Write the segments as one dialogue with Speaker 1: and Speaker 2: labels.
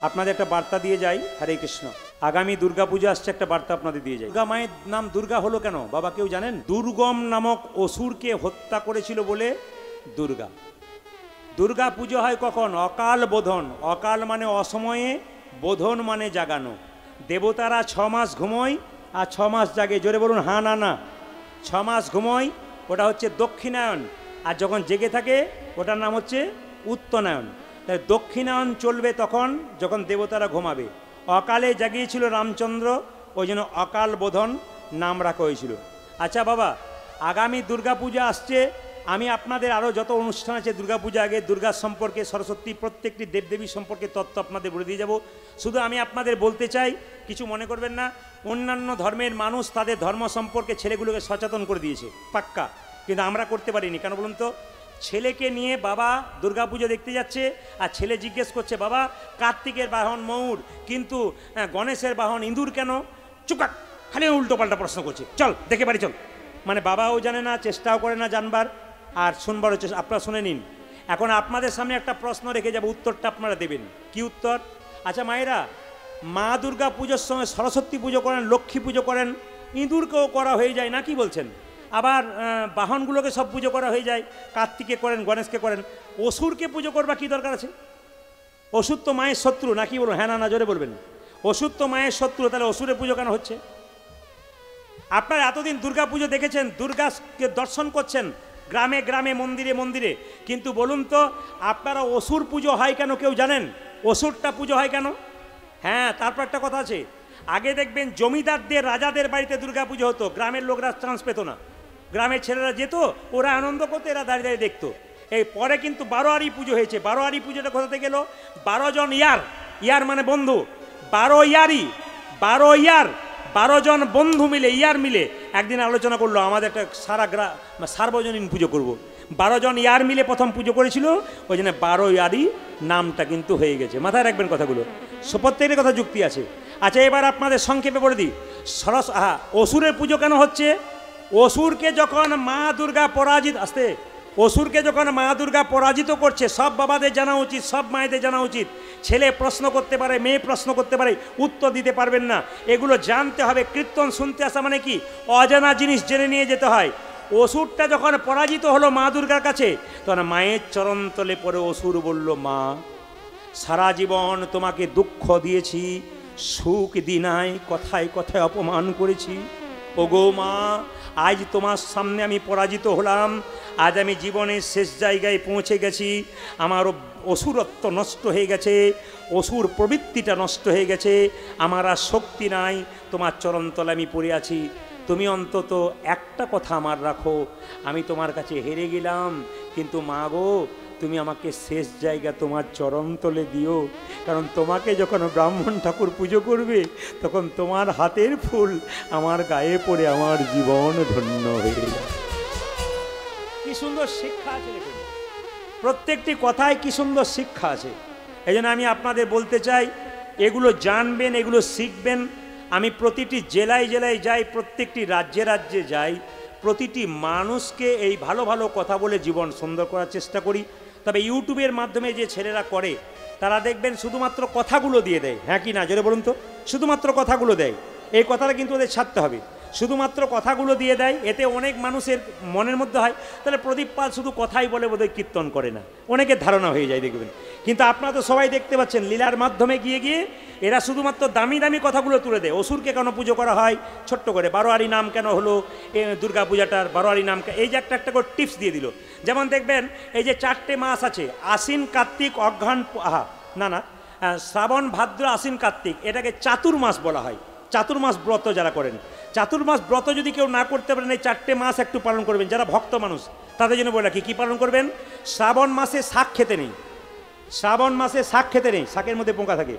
Speaker 1: আপনাদের একটা বার্তা দিয়ে যাই। হরে কৃষ্ণ। আগামী দুর্গা পূজা আসছে, একটা বার্তা আপনাদের দিয়ে যাই। দুর্গা মায়ের নাম দুর্গা হলো কেন বাবা কেউ জানেন? দুর্গম নামক অসুরকে হত্যা করেছিল বলে দুর্গা। দুর্গা পুজো হয় কখন? অকাল বোধন। অকাল মানে অসময়ে, বোধন মানে জাগানো। দেবতারা 6 মাস ঘুমোয় আর 6 মাস জাগে। জোরে বলুন হ্যাঁ না না। 6 মাস ঘুমোয়, ওটা হচ্ছে দক্ষিণায়ন। আর যখন জেগে থাকে ওটার নাম হচ্ছে উত্তরায়ণ। তাই দক্ষিণায়ন চলবে তখন যখন দেবতারা ঘুমাবে। অকালে জাগিয়েছিল রামচন্দ্র, ওই জন্য অকাল বোধন নাম রাখা হয়েছিল। আচ্ছা বাবা, আগামী দুর্গা পূজা আসছে। আমি আপনাদের আরও যত অনুষ্ঠান আছে দুর্গা পূজা আগে, দুর্গা সম্পর্কে, সরস্বতী, প্রত্যেকটি দেবদেবী সম্পর্কে তত্ত্ব আপনাদের বলে দিয়ে যাব। শুধু আমি আপনাদের বলতে চাই, কিছু মনে করবেন না, অন্যান্য ধর্মের মানুষ তাদের ধর্ম সম্পর্কে ছেলেগুলোকে সচেতন করে দিয়েছে পাক্কা, কিন্তু আমরা করতে পারিনি। কেন বলুন তো? ছেলেকে নিয়ে বাবা দুর্গা পুজো দেখতে যাচ্ছে আর ছেলে জিজ্ঞেস করছে, বাবা কার্তিকের বাহন ময়ূর, কিন্তু গণেশের বাহন ইঁদুর কেন? চুকাক, খালি উল্টো পাল্টা প্রশ্ন করছে, চল দেখে পারি চল। মানে বাবাও জানে না, চেষ্টাও করে না জানবার, আর শুনবারও চেষ্টা। আপনারা শুনে নিন। এখন আপনাদের সামনে একটা প্রশ্ন রেখে যাবো, উত্তরটা আপনারা দেবেন। কি উত্তর? আচ্ছা মায়েরা, মা দুর্গা পুজোর সময় সরস্বতী পুজো করেন, লক্ষ্মী পুজো করেন, ইঁদুরকেও করা হয়ে যায় না, কি বলছেন? আবার বাহনগুলোকে সব পুজো করা হয়ে যায়, কার্তিকে করেন, গণেশকে করেন, অসুরকে পুজো করবা কি দরকার আছে? অসুর তো মায়ের শত্রু, না কি বলুন? হ্যাঁ না না জোরে বলবেন। অসুর তো মায়ের শত্রু, তাহলে অসুরের পুজো কেন হচ্ছে? আপনারা এতদিন দুর্গা পুজো দেখেছেন, দুর্গাকে দর্শন করছেন গ্রামে গ্রামে, মন্দিরে মন্দিরে, কিন্তু বলুন তো আপনারা অসুর পুজো হয় কেন কেউ জানেন? অসুরটা পুজো হয় কেন? হ্যাঁ, তারপর একটা কথা আছে। আগে দেখবেন জমিদারদের, রাজাদের বাড়িতে দুর্গা পুজো হতো, গ্রামের লোকরা চান্স পেত না। গ্রামের ছেলেরা যেত, ওরা আনন্দ করতো, এরা দাঁড়িয়ে দাঁড়িয়ে দেখতো। এই পরে কিন্তু 12 পুজো হয়েছে। 12 পুজোটা কোথাতে গেল? 12 জন ইয়ার, ইয়ার মানে বন্ধু, 12 ইয়ারই, 12 জন বন্ধু মিলে, ইয়ার মিলে একদিন আলোচনা করলো, আমাদের একটা সার্বজনীন পুজো করব। 12 জন ইয়ার মিলে প্রথম পুজো করেছিল, ওই জন্য 12 ইয়ারই নামটা কিন্তু হয়ে গেছে। মাথায় রাখবেন কথাগুলো, প্রত্যেকের কথা যুক্তি আছে। আচ্ছা এবার আপনাদের সংক্ষেপে বলে দিই, অসুরের পুজো কেন হচ্ছে? অসুরকে যখন মা দুর্গা পরাজিত, আসতে, অসুরকে যখন মা দুর্গা পরাজিত করছে, সব বাবাদের জানা উচিত, সব মায়েদের জানা উচিত। ছেলে প্রশ্ন করতে পারে, মেয়ে প্রশ্ন করতে পারে, উত্তর দিতে পারবেন না, এগুলো জানতে হবে। কীর্তন শুনতে আসা মানে কি? অজানা জিনিস জেনে নিয়ে যেতে হয়। অসুরটা যখন পরাজিত হলো মা দুর্গার কাছে, তখন মায়ের চরণতলে পড়ে অসুর বলল, মা সারা জীবন তোমাকে দুঃখ দিয়েছি, সুখ দিনাই, কথায় কথায় অপমান করেছি। ওগো মা, আজ তোমার সামনে আমি পরাজিত হলাম, আজ আমি জীবনের শেষ জায়গায় পৌঁছে গেছি, আমার অসুরত্ব নষ্ট হয়ে গেছে, অসুর প্রবৃত্তিটা নষ্ট হয়ে গেছে, আমার আর শক্তি নাই, তোমার চরণতলে আমি পড়ে আছি, তুমি অন্তত একটা কথা আমার রাখো, আমি তোমার কাছে হেরে গেলাম, কিন্তু মা গো তুমি আমাকে শেষ জায়গা তোমার চরণতলে দিও, কারণ তোমাকে যখন ব্রাহ্মণ ঠাকুর পুজো করবে, তখন তোমার হাতের ফুল আমার গায়ে পড়ে আমার জীবন ধন্য হয়ে যাবে। কি সুন্দর শিক্ষা আছে দেখুন, প্রত্যেকটি কথায় কি সুন্দর শিক্ষা আছে। এই জন্য আমি আপনাদের বলতে চাই, এগুলো জানবেন, এগুলো শিখবেন। আমি প্রতিটি জেলায় জেলায় যাই, প্রত্যেকটি রাজ্যে রাজ্যে যাই, প্রতিটি মানুষকে এই ভালো ভালো কথা বলে জীবন সুন্দর করার চেষ্টা করি। তবে ইউটিউবের মাধ্যমে যে ছেলেরা করে, তারা দেখবেন শুধুমাত্র কথাগুলো দিয়ে দেয়। হ্যাঁ কি না জোরে বলুন তো? শুধুমাত্র কথাগুলো দেয়, এই কথাটা কিন্তু ওদের ছাড়তে হবে। শুধুমাত্র কথাগুলো দিয়ে দেয়, এতে অনেক মানুষের মনের মধ্যে হয় তাহলে প্রদীপ পাল শুধু কথাই বলে বোধহয় কীর্তন করে না, অনেকের ধারণা হয়ে যায় দেখবেন। কিন্তু আপনারা তো সবাই দেখতে পাচ্ছেন, লীলার মাধ্যমে গিয়ে গিয়ে এরা শুধুমাত্র দামি দামি কথাগুলো তুলে দেয়। অসুরকে কেন পুজো করা হয় ছোট্ট করে, 12 নাম কেন হলো দুর্গা পূজাটার, 12 নাম, এই যে একটা একটা করে টিপস দিয়ে দিল। যেমন দেখবেন এই যে 4টে মাস আছে, আশ্বিন, কার্তিক, অঘ্রাণ, শ্রাবণ, ভাদ্র, আশ্বিন, কার্তিক, এটাকে চাতুর্মাস বলা হয়। চাতুর্মাস ব্রত যারা করেন, চাতুর্মাস ব্রত যদি কেউ না করতে পারেন, এই 4টে মাস একটু পালন করবেন। যারা ভক্ত মানুষ তাদের জন্য বলে কি পালন করবেন? শ্রাবণ মাসে শাক খেতে নেই, শ্রাবণ মাসে শাক খেতে নেই, শাকের মধ্যে পোকা থাকে।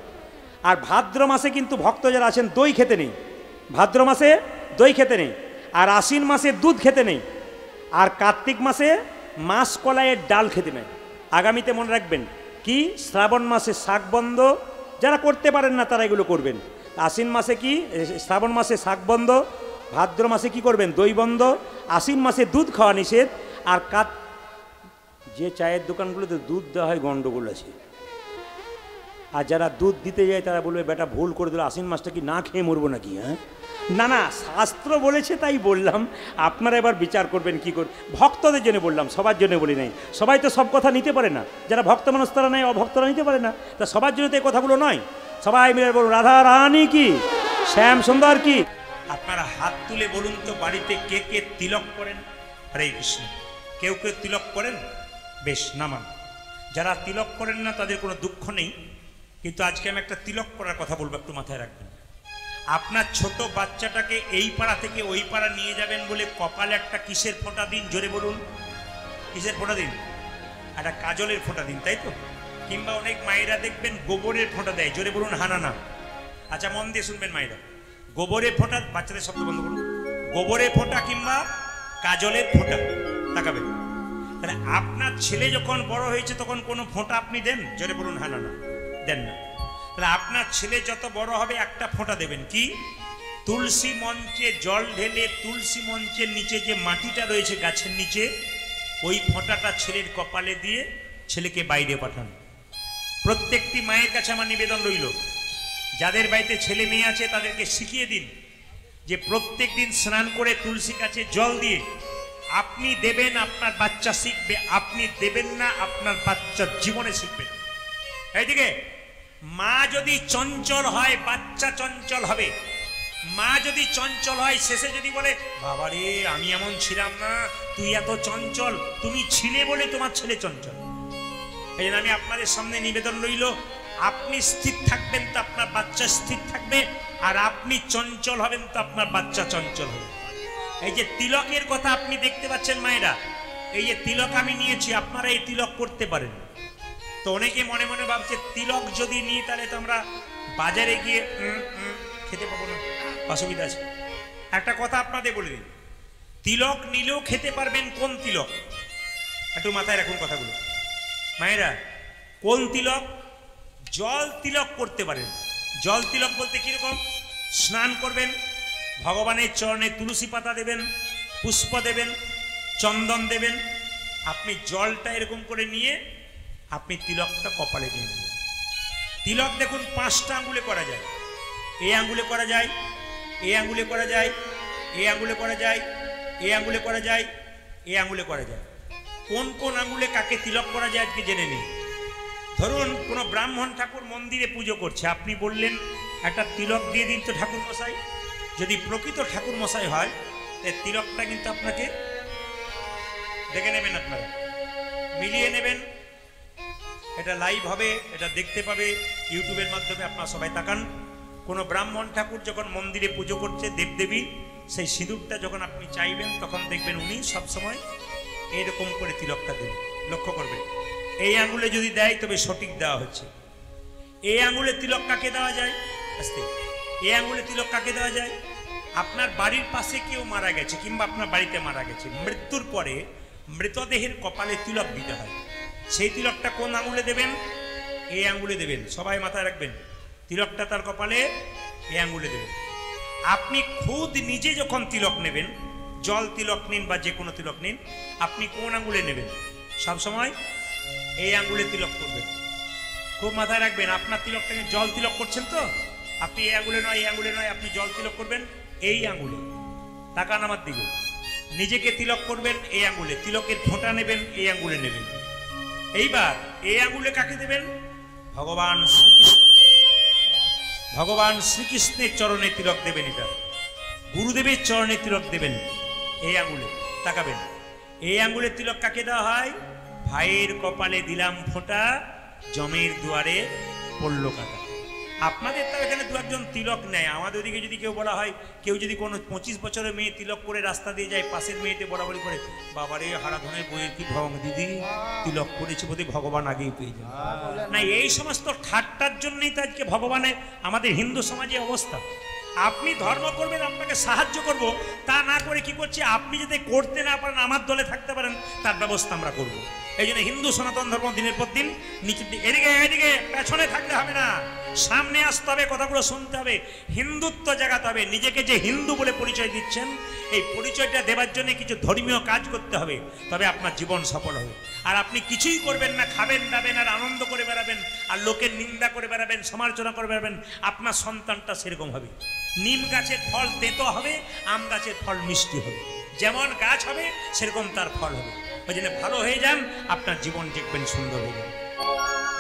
Speaker 1: আর ভাদ্র মাসে কিন্তু ভক্ত যারা আছেন দই খেতে নেই, ভাদ্র মাসে দই খেতে নেই। আর আশ্বিন মাসে দুধ খেতে নেই। আর কার্তিক মাসে মাছ কলাইয়ের ডাল খেতে নেই। আগামীতে মনে রাখবেন কি, শ্রাবণ মাসে শাক বন্ধ, যারা করতে পারেন না তারা এগুলো করবেন। আশ্বিন মাসে কি, শ্রাবণ মাসে শাক বন্ধ, ভাদ্র মাসে কি করবেন? দই বন্ধ, আশ্বিন মাসে দুধ খাওয়া নিষেধ। আর যে চায়ের দোকানগুলোতে দুধ দেওয়া হয় গন্ডগোল আছে, আর যারা দুধ দিতে যায় তারা বলবে বেটা ভুল করে দিল, আশ্বিন মাসটা কি না খেয়ে মরবো নাকি? হ্যাঁ, না না, শাস্ত্র বলেছে তাই বললাম, আপনারা এবার বিচার করবেন কি করে। ভক্তদের জন্য বললাম, সবার জন্য বলি নাই। সবাই তো সব কথা নিতে পারে না, যারা ভক্ত মানুষ তারা নেয়, অভক্তরা নিতে পারে না। তা সবার জন্য তো এই কথাগুলো নয়। সবাই মিলে বলুন রাধা রানী কি, শ্যাম সুন্দর কি। আপনারা হাত তুলে বলুন তো বাড়িতে কে কে তিলক করেন? হরে কৃষ্ণ। কেউ কেউ তিলক করেন, বেশ নামান। যারা তিলক করেন না তাদের কোনো দুঃখ নেই, কিন্তু আজকে আমি একটা তিলক করার কথা বলবো, একটু মাথায় রাখবেন। আপনার ছোট বাচ্চাটাকে এই পাড়া থেকে ওই পাড়া নিয়ে যাবেন বলে কপালে একটা কিসের ফোঁটা দিন? জোরে বলুন, কিসের ফোঁটা দিন? একটা কাজলের ফোঁটা দিন, তাই তো? কিংবা অনেক মায়েরা দেখবেন গোবরের ফোঁটা দেয়, জোরে বলুন হানা না। আচ্ছা মন দিয়ে শুনবেন মায়েরা, গোবরের ফোঁটা, বাচ্চাদের শব্দ বন্ধ করুন, গোবরের ফোঁটা কিংবা কাজলের ফোঁটা, তাকাবেন। তাহলে আপনার ছেলে যখন বড় হয়েছে তখন কোনো ফোঁটা আপনি দেন? জোরে বলুন হানা না, দেন না। তাহলে আপনার ছেলে যত বড় হবে একটা ফোঁটা দেবেন, কি? তুলসী মঞ্চে জল ঢেলে তুলসী মঞ্চের নিচে যে মাটিটা রয়েছে গাছের নিচে, ওই ফোঁটাটা ছেলের কপালে দিয়ে ছেলেকে বাইরে পাঠান। প্রত্যেকটি মায়ের কাছে আমার নিবেদন রইল, যাদের বাড়িতে ছেলে মেয়ে আছে তাদেরকে শিখিয়ে দিন যে প্রত্যেক দিন স্নান করে তুলসী গাছে জল দিয়ে আপনি দেবেন, আপনার বাচ্চা শিখবে। আপনি দেবেন না, আপনার বাচ্চা জীবনে শিখবে না। এইদিকে মা যদি চঞ্চল হয় বাচ্চা চঞ্চল হবে। মা যদি চঞ্চল হয়, শেষে যদি বলে বাবারে আমি এমন ছিলাম না, তুই এত চঞ্চল, তুমি ছিলে বলে তোমার ছেলে চঞ্চল। এই জন্য আমি আপনাদের সামনে নিবেদন রইল, আপনি স্থির থাকবেন তো আপনার বাচ্চা স্থির থাকবে, আর আপনি চঞ্চল হবেন তো আপনার বাচ্চা চঞ্চল হবে। এই যে তিলকের কথা আপনি দেখতে পাচ্ছেন মায়েরা, এই যে তিলক আমি নিয়েছি, আপনারা এই তিলক করতে পারেন। তো অনেকে মনে মনে ভাবছে তিলক যদি নিই তাহলে তো আমরা বাজারে গিয়ে খেতে পাবো না, অসুবিধা আছে। একটা কথা আপনাদের বলে দিন, তিলক নিলেও খেতে পারবেন। কোন তিলক? একটু মাথায় রাখুন কথাগুলো মায়েরা। কোন তিলক? জল তিলক করতে পারেন। জল তিলক বলতে কিরকম? স্নান করবেন, ভগবানের চরণে তুলসী পাতা দেবেন, পুষ্প দেবেন, চন্দন দেবেন, আপনি জলটা এরকম করে নিয়ে আপনি তিলকটা কপালে দিয়ে দেবেন। তিলক দেখুন 5টা আঙ্গুলে করা যায়। এই আঙ্গুলে করা যায়, এই আঙ্গুলে করা যায়, এই আঙ্গুলে করা যায়, এই আঙ্গুলে করা যায়, এই আঙ্গুলে করা যায়। কোন কোন আঙ্গুলে কাকে তিলক করা যায় আজকে জেনে নিন। ধরুন কোনো ব্রাহ্মণ ঠাকুর মন্দিরে পুজো করছে, আপনি বললেন একটা তিলক দিয়ে দিন তো ঠাকুর মশাই। যদি প্রকৃত ঠাকুর মশাই হয় এই তিলকটা কিন্তু আপনাকে দেখে নেবেন, আপনারা মিলিয়ে নেবেন। এটা লাইভ হবে, এটা দেখতে পাবে ইউটিউবের মাধ্যমে, আপনারা সবাই তাকান। কোনো ব্রাহ্মণ ঠাকুর যখন মন্দিরে পুজো করছে দেবদেবী, সেই সিঁদুরটা যখন আপনি চাইবেন তখন দেখবেন উনি সবসময় এরকম করে তিলকটা দেবেন। লক্ষ্য করবেন, এই আঙুলে যদি দেয় তবে সঠিক দেওয়া হচ্ছে। এই আঙুলে তিলক কাকে দেওয়া যায়? আস্তে। এই আঙুলে তিলক কাকে দেওয়া যায়? আপনার বাড়ির পাশে কেউ মারা গেছে কিংবা আপনার বাড়িতে মারা গেছে, মৃত্যুর পরে মৃতদেহের কপালে তিলক দিতে হয়। সেই তিলকটা কোন আঙুলে দেবেন? এই আঙুলে দেবেন। সবাই মাথায় রাখবেন, তিলকটা তার কপালে এই আঙুলে দেবেন। আপনি খুদ নিজে যখন তিলক নেবেন, জল তিলক নিন বা যে কোনো তিলক নিন, আপনি কোন আঙুলে নেবেন? সবসময় এই আঙুলে তিলক করবেন। খুব মাথায় রাখবেন, আপনার তিলকটাকে জল তিলক করছেন তো, আপনি এই আঙুলে নয়, এই আঙুলে নয়, আপনি জল তিলক করবেন এই আঙুলে। তাকান আমার দিকে, নিজেকে তিলক করবেন এই আঙুলে, তিলকের ফোঁটা নেবেন এই আঙুলে নেবেন। এইবার এই আঙুলে কাকে দেবেন? ভগবান শ্রীকৃষ্ণ। ভগবান শ্রীকৃষ্ণের চরণে তিলক দেবেন। এটা গুরুদেবের চরণে তিলক দেবেন এই আঙুলে। তাকাবেন, এই আঙুলে তিলক কাকে দেওয়া হয়? ভাইয়ের কপালে দিলাম ফোঁটা, জমের দুয়ারে পড়ল কাটা। আপনাদের তো এখানে 2-1 তিলক নেয়, আমাদের ওদিকে যদি কেউ বলা হয়, কেউ যদি কোনো 25 বছরের মেয়ে তিলক করে রাস্তা দিয়ে যায়, পাশের মেয়েতে বরাবরি করে বাবারে হারাধনের বইয়ের কি ঢং দিদি, তিলক করেছে বোধহয় ভগবান আগেই পেয়ে যাবে। না, এই সমস্ত ঠাট্টার জন্যই তো আজকে ভগবানের আমাদের হিন্দু সমাজে অবস্থা। আপনি ধর্ম করবেন, আপনাকে সাহায্য করব, তা না করে কি করছে, আপনি যদি করতে না পারেন আমার দলে থাকতে পারেন, তার ব্যবস্থা আমরা করব। এই জন্য হিন্দু সনাতন ধর্ম দিনের পর দিন নিচের দিকে, এদিকে এদিকে পেছনে থাকলে হবে না, সামনে আসতে হবে, কথাগুলো শুনতে হবে, হিন্দুত্ব জাগাতে হবে। নিজেকে যে হিন্দু বলে পরিচয় দিচ্ছেন, এই পরিচয়টা দেওয়ার জন্য কিছু ধর্মীয় কাজ করতে হবে, তবে আপনার জীবন সফল হবে। আর আপনি কিছুই করবেন না, খাবেন দাবেন আর আনন্দ করে বেড়াবেন, আর লোকের নিন্দা করে বেড়াবেন, সমালোচনা করে বেড়াবেন, আপনার সন্তানটা সেরকম হবে। নিম গাছের ফল তেতো হবে, আম গাছের ফল মিষ্টি হবে। যেমন গাছ হবে সেরকম তার ফল হবে। ওই জন্য ভালো হয়ে যান, আপনার জীবন দেখবেন সুন্দর হয়ে যাবে।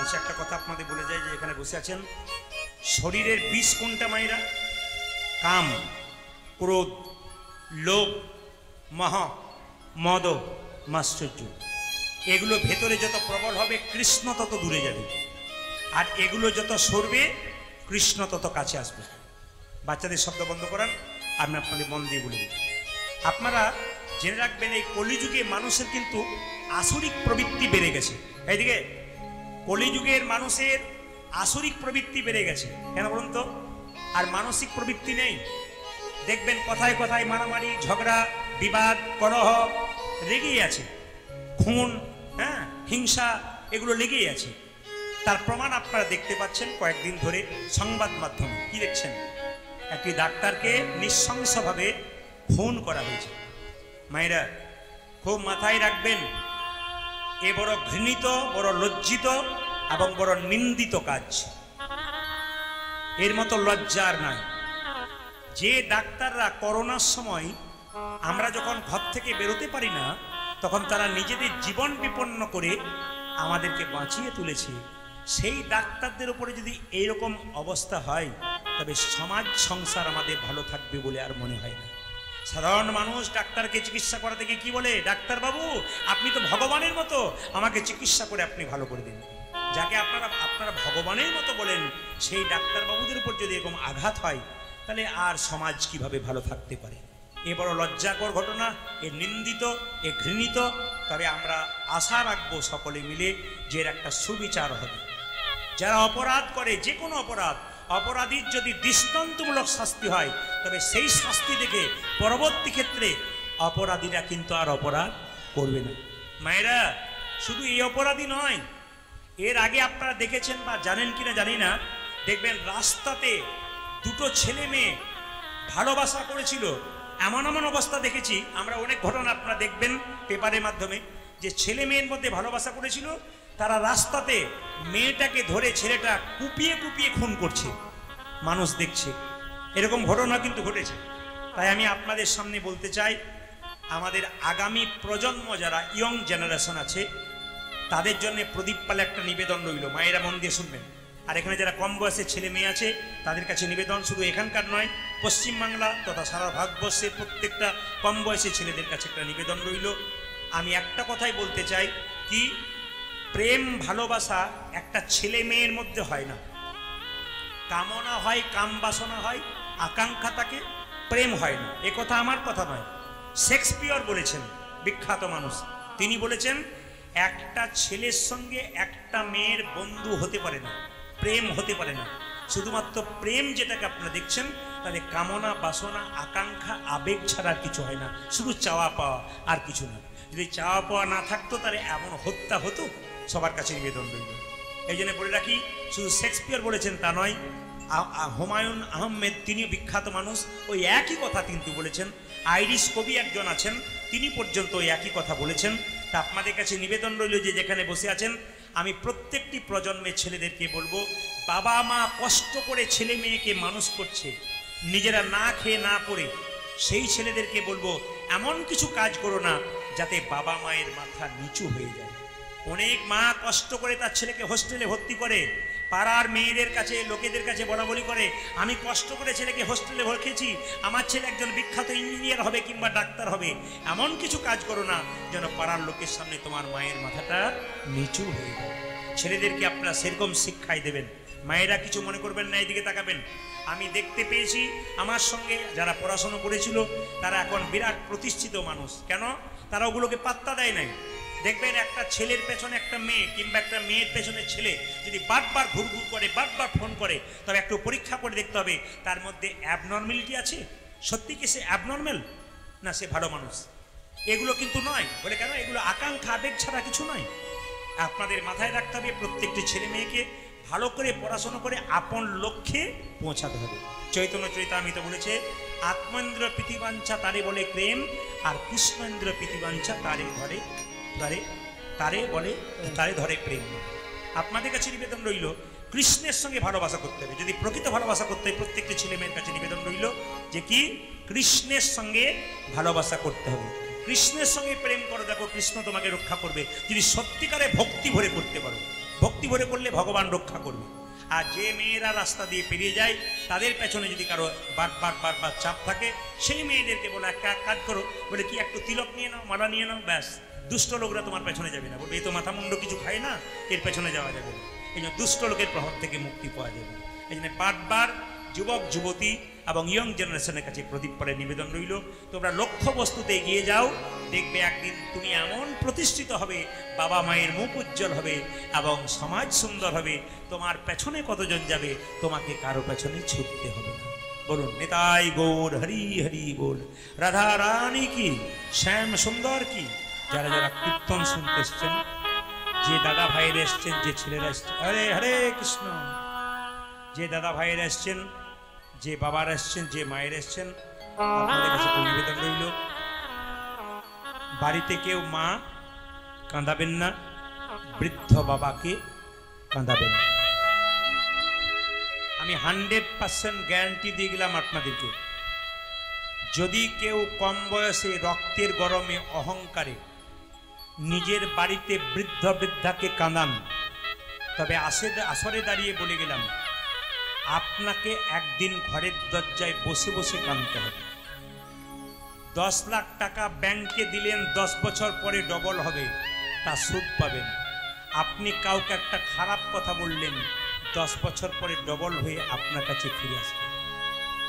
Speaker 1: আচ্ছা, একটা কথা আপনাদের বলে যায় যে এখানে বসে আছেন, শরীরের বিষ কোনটা মায়েরা? কাম, ক্রোধ, লোভ, মহ, মদ, মাশ্চর্য। এগুলো ভেতরে যত প্রবল হবে কৃষ্ণ তত দূরে যাবে, আর এগুলো যত সরবে কৃষ্ণ তত কাছে আসবে। বাচ্চাদের শব্দ বন্ধ করান, আমি আপনাদের মন দিয়ে বলে দিই। আপনারা জেনে রাখবেন, এই কলিযুগে মানুষের কিন্তু আসরিক প্রবৃত্তি বেড়ে গেছে। এইদিকে কলিযুগের মানুষের আসরিক প্রবৃত্তি বেড়ে গেছে। কেন বলুন তো? আর মানসিক প্রবৃত্তি নেই। দেখবেন কথায় কথায় মারামারি, ঝগড়া, বিবাদ, কলহ লেগেই আছে। খুন, হ্যাঁ, হিংসা, এগুলো লেগেই আছে। তার প্রমাণ আপনারা দেখতে পাচ্ছেন কয়েকদিন ধরে সংবাদ মাধ্যমে। কি দেখছেন? একটি ডাক্তারকে নৃশংসভাবে খুন করা হয়েছে। মায়েরা খুব মাথায় রাখবেন, এ বড় ঘৃণিত, বড় লজ্জিত এবং বড় নিন্দিত কাজ। এর মতো লজ্জার নাই। যে ডাক্তাররা করোনার সময় আমরা যখন ঘর থেকে বেরোতে পারি না, তখন তারা নিজেদের জীবন বিপন্ন করে আমাদেরকে বাঁচিয়ে তুলেছে, সেই ডাক্তারদের উপরে যদি এইরকম অবস্থা হয়, তবে সমাজ সংসার আমাদের ভালো থাকবে বলে আর মনে হয় না। সাধারণ মানুষ ডাক্তারকে চিকিৎসা করা থেকে কি বলে? ডাক্তার বাবু, আপনি তো ভগবানের মতো, আমাকে চিকিৎসা করে আপনি ভালো করে দিন। যাকে আপনারা ভগবানের মতো বলেন, সেই ডাক্তারবাবুদের উপর যদি এরকম আঘাত হয়, তাহলে আর সমাজ কিভাবে ভালো থাকতে পারে? এ বড় লজ্জাকর ঘটনা, এ নিন্দিত, এ ঘৃণিত। তবে আমরা আশা রাখবো সকলে মিলে যে এর একটা সুবিচার হবে। যারা অপরাধ করে, যে কোনো অপরাধীর যদি দৃষ্টান্তমূলক শাস্তি হয়, তবে সেই শাস্তি দেখে পরবর্তী ক্ষেত্রে অপরাধীরা কিন্তু আর অপরাধ করবে না। মায়েরা, শুধু এই অপরাধী নয়, এর আগে আপনারা দেখেছেন বা জানেন কিনা জানি না, দেখবেন রাস্তাতে দুটো ছেলে মেয়ে ভালোবাসা করেছিল। এমন এমন অবস্থা দেখেছি আমরা, অনেক ঘটনা আপনারা দেখবেন পেপারের মাধ্যমে, যে ছেলে মেয়ের মধ্যে ভালোবাসা করেছিল, তারা রাস্তাতে মেয়েটাকে ধরে ছেলেটা কুপিয়ে কুপিয়ে খুন করছে, মানুষ দেখছে। এরকম ঘটনা কিন্তু ঘটেছে। তাই আমি আপনাদের সামনে বলতে চাই, আমাদের আগামী প্রজন্ম যারা ইয়ং জেনারেশন আছে, তাদের জন্য প্রদীপ পালে একটা নিবেদন রইল। মায়েরা মন দিয়ে শুনবেন। আর এখানে যারা কম বয়সের ছেলে মেয়ে আছে, তাদের কাছে নিবেদন, শুধু এখানকার নয়, পশ্চিমবাংলা তথা সারা ভারতবর্ষের প্রত্যেকটা কম বয়সী ছেলেদের কাছে একটা নিবেদন রইল। আমি একটা কথাই বলতে চাই, কি প্রেম ভালোবাসা একটা ছেলে মেয়ের মধ্যে হয় না। কামনা হয়, কাম বাসনা হয়, আকাঙ্ক্ষা থাকে, প্রেম হয় না। এ কথা আমার কথা নয়, শেক্সপিয়র বলেছেন, বিখ্যাত মানুষ। তিনি বলেছেন, একটা ছেলের সঙ্গে একটা মেয়ের বন্ধু হতে পারে না, প্রেম হতে পারে না। শুধুমাত্র প্রেম যেটাকে আপনারা দেখছেন, তাহলে কামনা বাসনা আকাঙ্ক্ষা আবেগ ছাড়া আর কিছু হয় না, শুধু চাওয়া পাওয়া, আর কিছু না। যদি চাওয়া পাওয়া না থাকতো, তাহলে এমন হত্যা হতো। সবার কাছে নিবেদন রইল। এই জন্য বলে রাখি, শুধু শেক্সপিয়র বলেছেন তা নয়, হুমায়ুন আহমেদ, তিনিও বিখ্যাত মানুষ, ওই একই কথা কিন্তু বলেছেন। আইরিশ কবি একজন আছেন, তিনি পর্যন্ত ওই একই কথা বলেছেন। তা আপনাদের কাছে নিবেদন রইল, যে যেখানে বসে আছেন, আমি প্রত্যেকটি প্রজন্মের ছেলেদেরকে বলবো, বাবা মা কষ্ট করে ছেলে মেয়েকে মানুষ করছে, নিজেরা না খেয়ে না পড়ে, সেই ছেলেদেরকে বলবো, এমন কিছু কাজ করো না যাতে বাবা মায়ের মাথা নিচু হয়ে যায়। অনেক মা কষ্ট করে তার ছেলেকে হোস্টেলে ভর্তি করে, পাড়ার মেয়েদের কাছে, লোকেদের কাছে বলাবলি করে, আমি কষ্ট করে ছেলেকে হোস্টেলে রেখেছি, আমার ছেলে একজন বিখ্যাত ইঞ্জিনিয়ার হবে কিংবা ডাক্তার হবে। এমন কিছু কাজ করো না যেন পাড়ার লোকের সামনে তোমার মায়ের মাথাটা নিচু হয়ে যায়। ছেলেদেরকে আপনারা সেরকম শিক্ষাই দেবেন। মায়েরা কিছু মনে করবেন না, এইদিকে তাকাবেন। আমি দেখতে পেয়েছি আমার সঙ্গে যারা পড়াশোনা করেছিল, তারা এখন বিরাট প্রতিষ্ঠিত মানুষ। কেন? তারা ওগুলোকে পাত্তা দেয় নাই। দেখবেন একটা ছেলের পেছনে একটা মেয়ে, কিংবা একটা মেয়ের পেছনে ছেলে যদি বারবার ঘুরঘুর করে, বারবার ফোন করে, তবে একটু পরীক্ষা করে দেখতে হবে তার মধ্যে অ্যাবনর্মালিটি আছে। সত্যি কি সে অ্যাবনর্মাল, না সে ভালো মানুষ? এগুলো কিন্তু নয়। বলে কেন? এগুলো আকাঙ্ক্ষা আবেগ ছাড়া কিছু নয়। আপনাদের মাথায় রাখতে হবে, প্রত্যেকটি ছেলে মেয়েকে ভালো করে পড়াশোনা করে আপন লক্ষ্যে পৌঁছাতে হবে। চৈতন্য চরিতামৃত বলেছে, আত্মেন্দ্র প্রীতিবাঞ্ছা তারে বলে প্রেম, আর কৃষ্ণেন্দ্র প্রীতিবাঞ্ছা তারে ধরে ধরে প্রেম। আপনাদের কাছে নিবেদন রইল, কৃষ্ণের সঙ্গে ভালোবাসা করতে হবে। যদি প্রকৃত ভালোবাসা করতে হয়, প্রত্যেকটি ছেলে মেয়ের কাছে নিবেদন রইল যে কি, কৃষ্ণের সঙ্গে ভালোবাসা করতে হবে। কৃষ্ণের সঙ্গে প্রেম করো, দেখো কৃষ্ণ তোমাকে রক্ষা করবে। যদি সত্যিকারে ভক্তি ভরে করতে পারো, ভক্তি ভরে করলে ভগবান রক্ষা করবে। আর যে মেয়েরা রাস্তা দিয়ে পেরিয়ে যায়, তাদের পেছনে যদি কারো বারবার চাপ থাকে, সেই মেয়েদেরকে বলে একটা কাজ করো, বলে কি একটু তিলক নিয়ে নাও, মালা নিয়ে নাও, ব্যাস দুষ্ট লোকরা তোমার পেছনে যাবে না। বলবে এই তো মাথা মুন্ড কিছু খায় না, এর পেছনে যাওয়া যাবে না। এই জন্য দুষ্ট লোকের প্রভাব থেকে মুক্তি পাওয়া যাবে। এই জন্য বারবার যুবক যুবতী এবং ইয়ং জেনারেশনের কাছে প্রদীপ পরে নিবেদন রইল, তোমরা লক্ষ্য বস্তুতে এগিয়ে যাও, দেখবে একদিন তুমি এমন প্রতিষ্ঠিত হবে, বাবা মায়ের মুখ উজ্জ্বল হবে এবং সমাজ সুন্দর হবে। তোমার পেছনে কতজন যাবে, তোমাকে কারো পেছনে ছুটতে হবে না। বলুন নিতাই গৌর হরি হরি বল, রাধা রানী কি, শ্যাম সুন্দর কি। যারা যারা কীর্তন শুনতে এসছেন, যে দাদা ভাইয়ের এসছেন, যে ছেলেরা এসছেন, হরে হরে কৃষ্ণ, যে দাদা ভাইয়ের এসছেন, যে বাবার এসছেন, যে মায়ের এসছেন, আপনাদের কাছে নিবেদন রইল, বাড়িতে কেউ মা কাঁদাবেন না, বৃদ্ধ বাবাকে কাঁদাবেন না। আমি 100% গ্যারান্টি দিয়ে গেলাম আপনাদেরকে, যদি কেউ কম বয়সে রক্তের গরমে অহংকারে নিজের বাড়িতে বৃদ্ধ বৃদ্ধাকে কাঁদান, তবে আসরে দাঁড়িয়ে বলে গেলাম, আপনাকে একদিন ঘরের দরজায় বসে বসে কাঁদতে হবে। 10 লাখ টাকা ব্যাংকে দিলেন, 10 বছর পরে ডবল হবে, তা সুদ পাবেন। আপনি কাউকে একটা খারাপ কথা বললেন, 10 বছর পরে ডবল হয়ে আপনার কাছে ফিরে আসবে।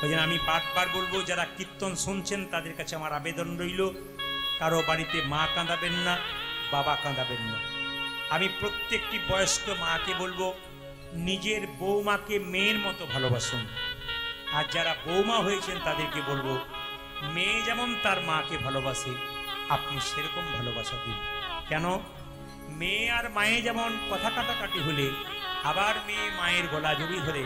Speaker 1: ওই জন্য আমি বারবার বলবো, যারা কীর্তন শুনছেন তাদের কাছে আমার আবেদন রইল, কারো বাড়িতে মা কাঁদাবেন না, বাবা কাঁদাবেন না। আমি প্রত্যেকটি বয়স্ক মাকে বলবো, নিজের বৌমাকে মেয়ের মতো ভালোবাসুন। আর যারা বৌমা হয়েছেন তাদেরকে বলবো, মেয়ে যেমন তার মাকে ভালোবাসে, আপনি সেরকম ভালোবাসা দিন। কেন, মেয়ে আর মায়ে যেমন কথা কাটাকাটি হলে আবার মেয়ে মায়ের গলা জড়িয়ে ধরে,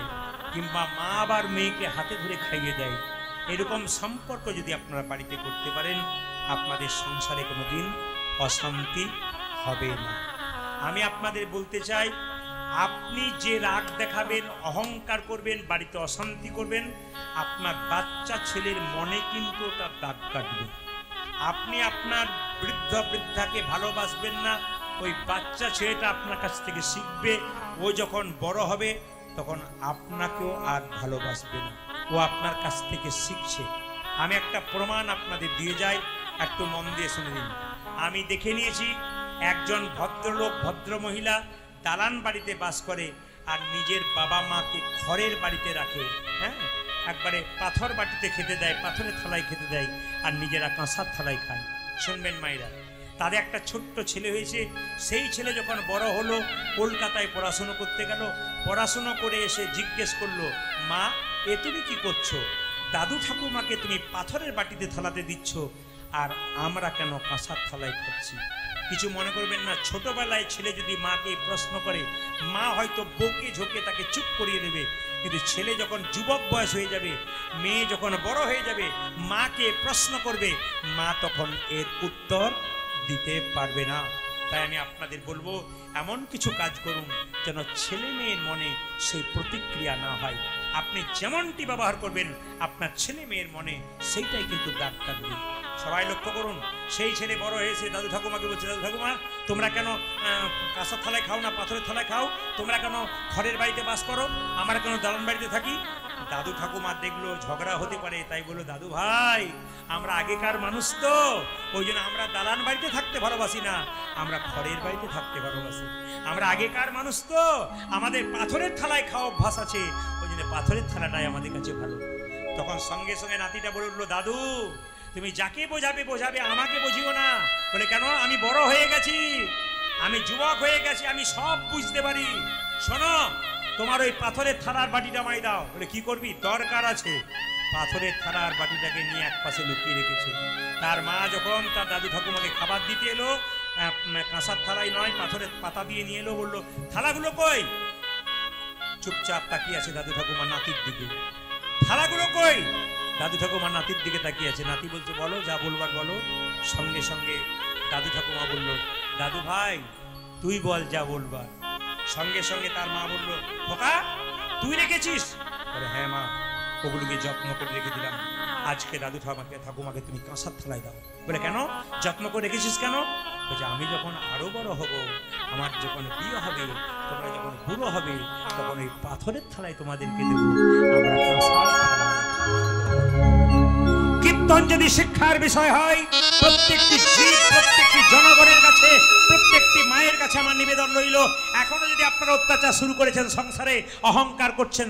Speaker 1: কিংবা মা আবার মেয়েকে হাতে ধরে খাইয়ে দেয়, এরকম সম্পর্ক যদি আপনারা বাড়িতে করতে পারেন, আপনাদের সংসারে কোনোদিন অশান্তি হবে না। আমি আপনাদের বলতে চাই, আপনি যে রাগ দেখাবেন, অহংকার করবেন, বাড়িতে অশান্তি করবেন, আপনার বাচ্চা ছেলের মনে কিন্তু তার দাগ কাটবে। আপনি আপনার বৃদ্ধ বৃদ্ধাকে ভালোবাসবেন না, ওই বাচ্চা ছেলেটা আপনার কাছ থেকে শিখবে, ও যখন বড় হবে তখন আপনাকেও আর ভালোবাসবে না, ও আপনার কাছ থেকে শিখছে। আমি একটা প্রমাণ আপনাদের দিয়ে যাই, একটু মন দিয়ে শুনে নিন। আমি দেখে নিয়েছি, একজন ভদ্রলোক, ভদ্র মহিলা দালান বাড়িতে বাস করে, আর নিজের বাবা মাকে খড়ের বাড়িতে রাখে। হ্যাঁ, একবারে পাথর বাটিতে খেতে দেয়, পাথরের থালায় খেতে দেয়, আর নিজেরা কাঁসার থালায় খায়। শুনবেন মায়েরা, তাদের একটা ছোট্ট ছেলে হয়েছে, সেই ছেলে যখন বড় হলো, কলকাতায় পড়াশুনো করতে গেল, পড়াশুনো করে এসে জিজ্ঞেস করলো, মা এ তুমি কি করছো? দাদু ঠাকুমাকে তুমি পাথরের বাটিতে থালাতে দিচ্ছ, আর আমরা কেন কাঁসার থালায় খাচ্ছি? কিছু মনে করবেন না, ছোটবেলায় ছেলে যদি মাকে প্রশ্ন করে, মা হয়তো বকে ঝোঁকে তাকে চুপ করিয়ে দেবে, কিন্তু ছেলে যখন যুবক বয়স হয়ে যাবে, মেয়ে যখন বড় হয়ে যাবে, মাকে প্রশ্ন করবে, মা তখন এর উত্তর দিতে পারবে না। তাই আমি আপনাদের বলবো, এমন কিছু কাজ করুন যেন ছেলে মেয়ের মনে সেই প্রতিক্রিয়া না হয়। আপনি যেমনটি ব্যবহার করবেন, আপনার ছেলে মেয়ের মনে সেইটাই কিন্তু দাগ কাটবে। সবাই লক্ষ্য করুন, সেই ছেলে বড় হয়েছে, দাদু ঠাকুমাকে বলছে, দাদু ঠাকুমা তোমরা কেন কাঁসার থালায় খাও না, পাথরের থালায় খাও? তোমরা কেন খড়ের বাড়িতে বাস করো, আমরা কেন দালান বাড়িতে থাকি? দাদু ঠাকুমা দেখলো ঝগড়া হতে পারে, তাই বললো, দাদু ভাই আমরা আগেকার মানুষ তো, ওই জন্য আমরা দালান বাড়িতে থাকতে ভালোবাসি না, আমরা খড়ের বাড়িতে থাকতে ভালোবাসি। আমরা আগেকার মানুষ তো, আমাদের পাথরের থালায় খাওয়া অভ্যাস আছে, ওই জন্য পাথরের থালাটাই আমাদের কাছে ভালো। তখন সঙ্গে সঙ্গে নাতিটা বলে উঠলো, দাদু তুমি যাকে বোঝাবে বোঝাবে, আমাকে বুঝিও না। বলে কেন? আমি বড় হয়ে গেছি, আমি যুবক হয়ে গেছি, আমি সব বুঝতে পারি। শোনো, তোমার ওই পাথরের থালার বাটিটা আমায় দাও। বলে কি করবি? দরকার আছে। পাথরের থালার বাটিটাকে নিয়ে এক পাশে লুকিয়ে রেখেছে। তার মা যখন তার দাদু ঠাকুমাকে খাবার দিতে এলো, কাঁসার থালায় নয়, পাথরের পাতা দিয়ে নিয়ে এলো, বললো থালাগুলো কই? চুপচাপ তাকিয়ে আছে দাদু ঠাকুমা নাতির দিকে। থালাগুলো কই? দাদু ঠাকুমা নাতির দিকে তাকিয়ে আছে। নাতি বলছে বলো, যা বলবার বলো। সঙ্গে সঙ্গে দাদু ঠাকুমা বলল, দাদু ভাই তুই বল যা বলবার। সঙ্গে সঙ্গে তার মা বলল, খোকা তুই রেখেছিস? বলে হ্যাঁ মা, ওগুলোকে যত্ন করে রেখে দিলাম। আজকে দাদু ঠাকুমাকে তুমি কাঁসার থালায় দাও। বলে কেন, যত্ন করে রেখেছিস কেন? বলছে আমি যখন আরো বড় হব, আমার যখন বিয়ে হবে, তোমরা যখন বুড়ো হবে, তখন ওই পাথরের থালায় তোমাদেরকে দেবো, আমরা কাঁসার থালায়। কীর্তন যদি শিক্ষার বিষয় হয়, প্রত্যেকটি জীব, প্রত্যেকটি জনগণের কাছে, প্রত্যেকটি মায়ের কাছে আমার নিবেদন রইল, এখনো যদি আপনারা অত্যাচার শুরু করেছেন সংসারে, অহংকার করছেন,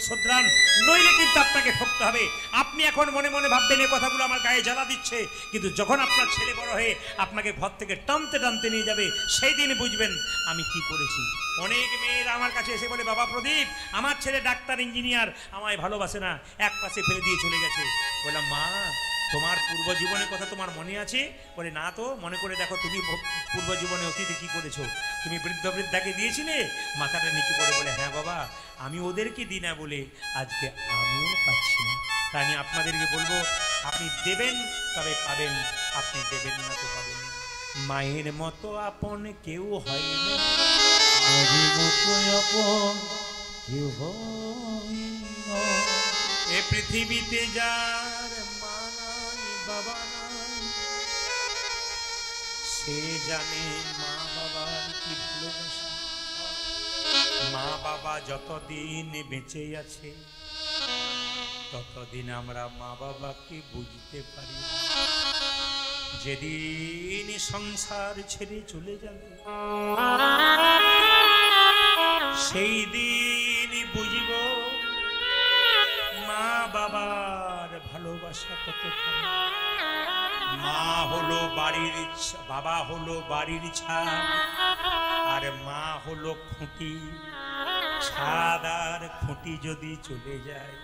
Speaker 1: শোধরান, নইলে কিন্তু আপনাকে ঠকতে হবে। আপনি এখন মনে মনে ভাববেন এই কথাগুলো আমার গায়ে জ্বালা দিচ্ছে, কিন্তু যখন আপনার ছেলে বড় হয়ে আপনাকে ঘর থেকে টানতে টানতে নিয়ে যাবে, সেই দিন বুঝবেন আমি কি করেছি। অনেক মেয়েরা আমার কাছে এসে বলে, বাবা প্রদীপ আমার ছেলে ডাক্তার ইঞ্জিনিয়ার, আমায় ভালোবাসে না, এক পাশে ফেলে দিয়ে চলে গেছে। বললাম মা তোমার পূর্ব জীবনের কথা তোমার মনে আছে? বলে না তো, মনে করে দেখো তুমি পূর্ব জীবনে অতীতে কি করেছো। তুমি বৃদ্ধ বৃদ্ধাকে দিয়েছিলে? মাথাটা নিচু করে বলে হ্যাঁ বাবা, আমি ওদেরকে দিই না বলে আজকে আমিও পাচ্ছি না। তাই আমি আপনাদেরকে বলবো, আপনি দেবেন তবে পাবেন, আপনি দেবেন না তো পাবেন। মায়ের মতো আপন কেউ হয় না, মায়ের মতো আপন কেউ হয় না। এ পৃথিবীতে যার মা নাই বাবা নাই, সে জানে মা বাবার কি ভালোবাসা। মা বাবা যতদিন বেঁচে আছে, ততদিন আমরা মা বাবাকে বুঝতে পারি। যেদিন সংসার ছেড়ে চলে যাবে, সেই দিন বুঝব মা বাবার ভালোবাসা কতখানি। মা হলো বাড়ির, বাবা হলো বাড়ির ছাদ, আর মা হলো খুঁটি। ছাদ আর খুঁটি যদি চলে যায়,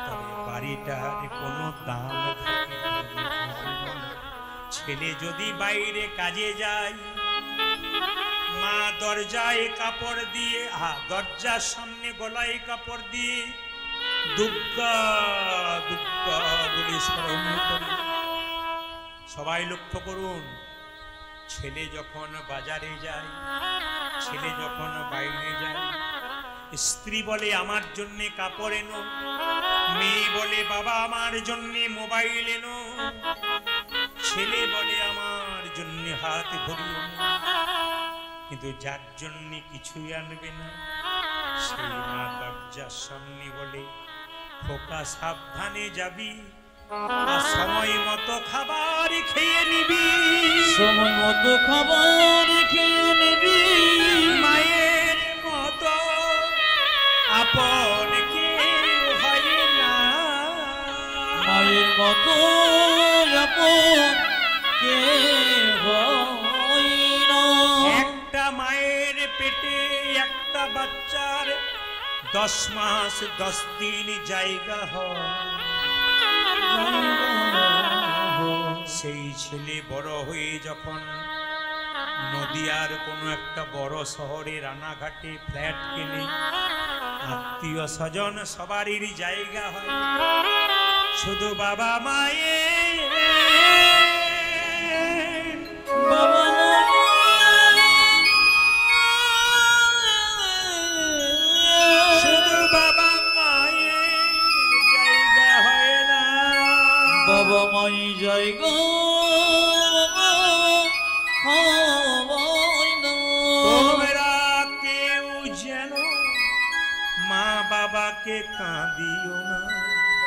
Speaker 1: তবে বাড়িটার কোনো দাম থাকে না। ছেলে যদি বাইরে কাজে যায়, মা দরজায় কাপড় দিয়ে, দরজার সামনে গলায় কাপড় দিয়ে দুর্গা দুর্গা বলে স্মরণ করে। সবাই লক্ষ্য করুন, ছেলে যখন বাজারে যায়, ছেলে যখন বাইরে যায়, স্ত্রী বলে আমার জন্য কাপড় এনো, মেয়ে বলে বাবা আমার জন্য মোবাইল এনো, ছেলে বলে আমার জন্য হাত ঘড়ি এনো। কিন্তু যার জন্য কিছুই আনবে না, সেই মা দরজার সামনে বলে খোকা সাবধানে যাবি, সময় মতো খাবার খেয়ে নিবি,
Speaker 2: সময় মতো খাবার খেয়ে নিবি।
Speaker 1: মায়ের মতো আপন কেউ হয় না,
Speaker 2: মায়ের মতো আপন কেউ হয় না।
Speaker 1: একটা মায়ের পেটে একটা বাচ্চার 10 মাস 10 দিন জায়গা হয়। সেই ছেলে বড় হয়ে যখন নদিয়ার কোনো একটা বড় শহরে রানাঘাটে ফ্ল্যাট কেনে, আত্মীয় স্বজন সবারই জায়গা হয়, শুধু বাবা মায়ের
Speaker 2: বাবা
Speaker 1: শুধু বাবা মায়ের জায়গা হয় না।
Speaker 2: বাবা মাই জায়গা
Speaker 1: তোমরা কেউ যেন মা বাবাকে কাঁদিও না,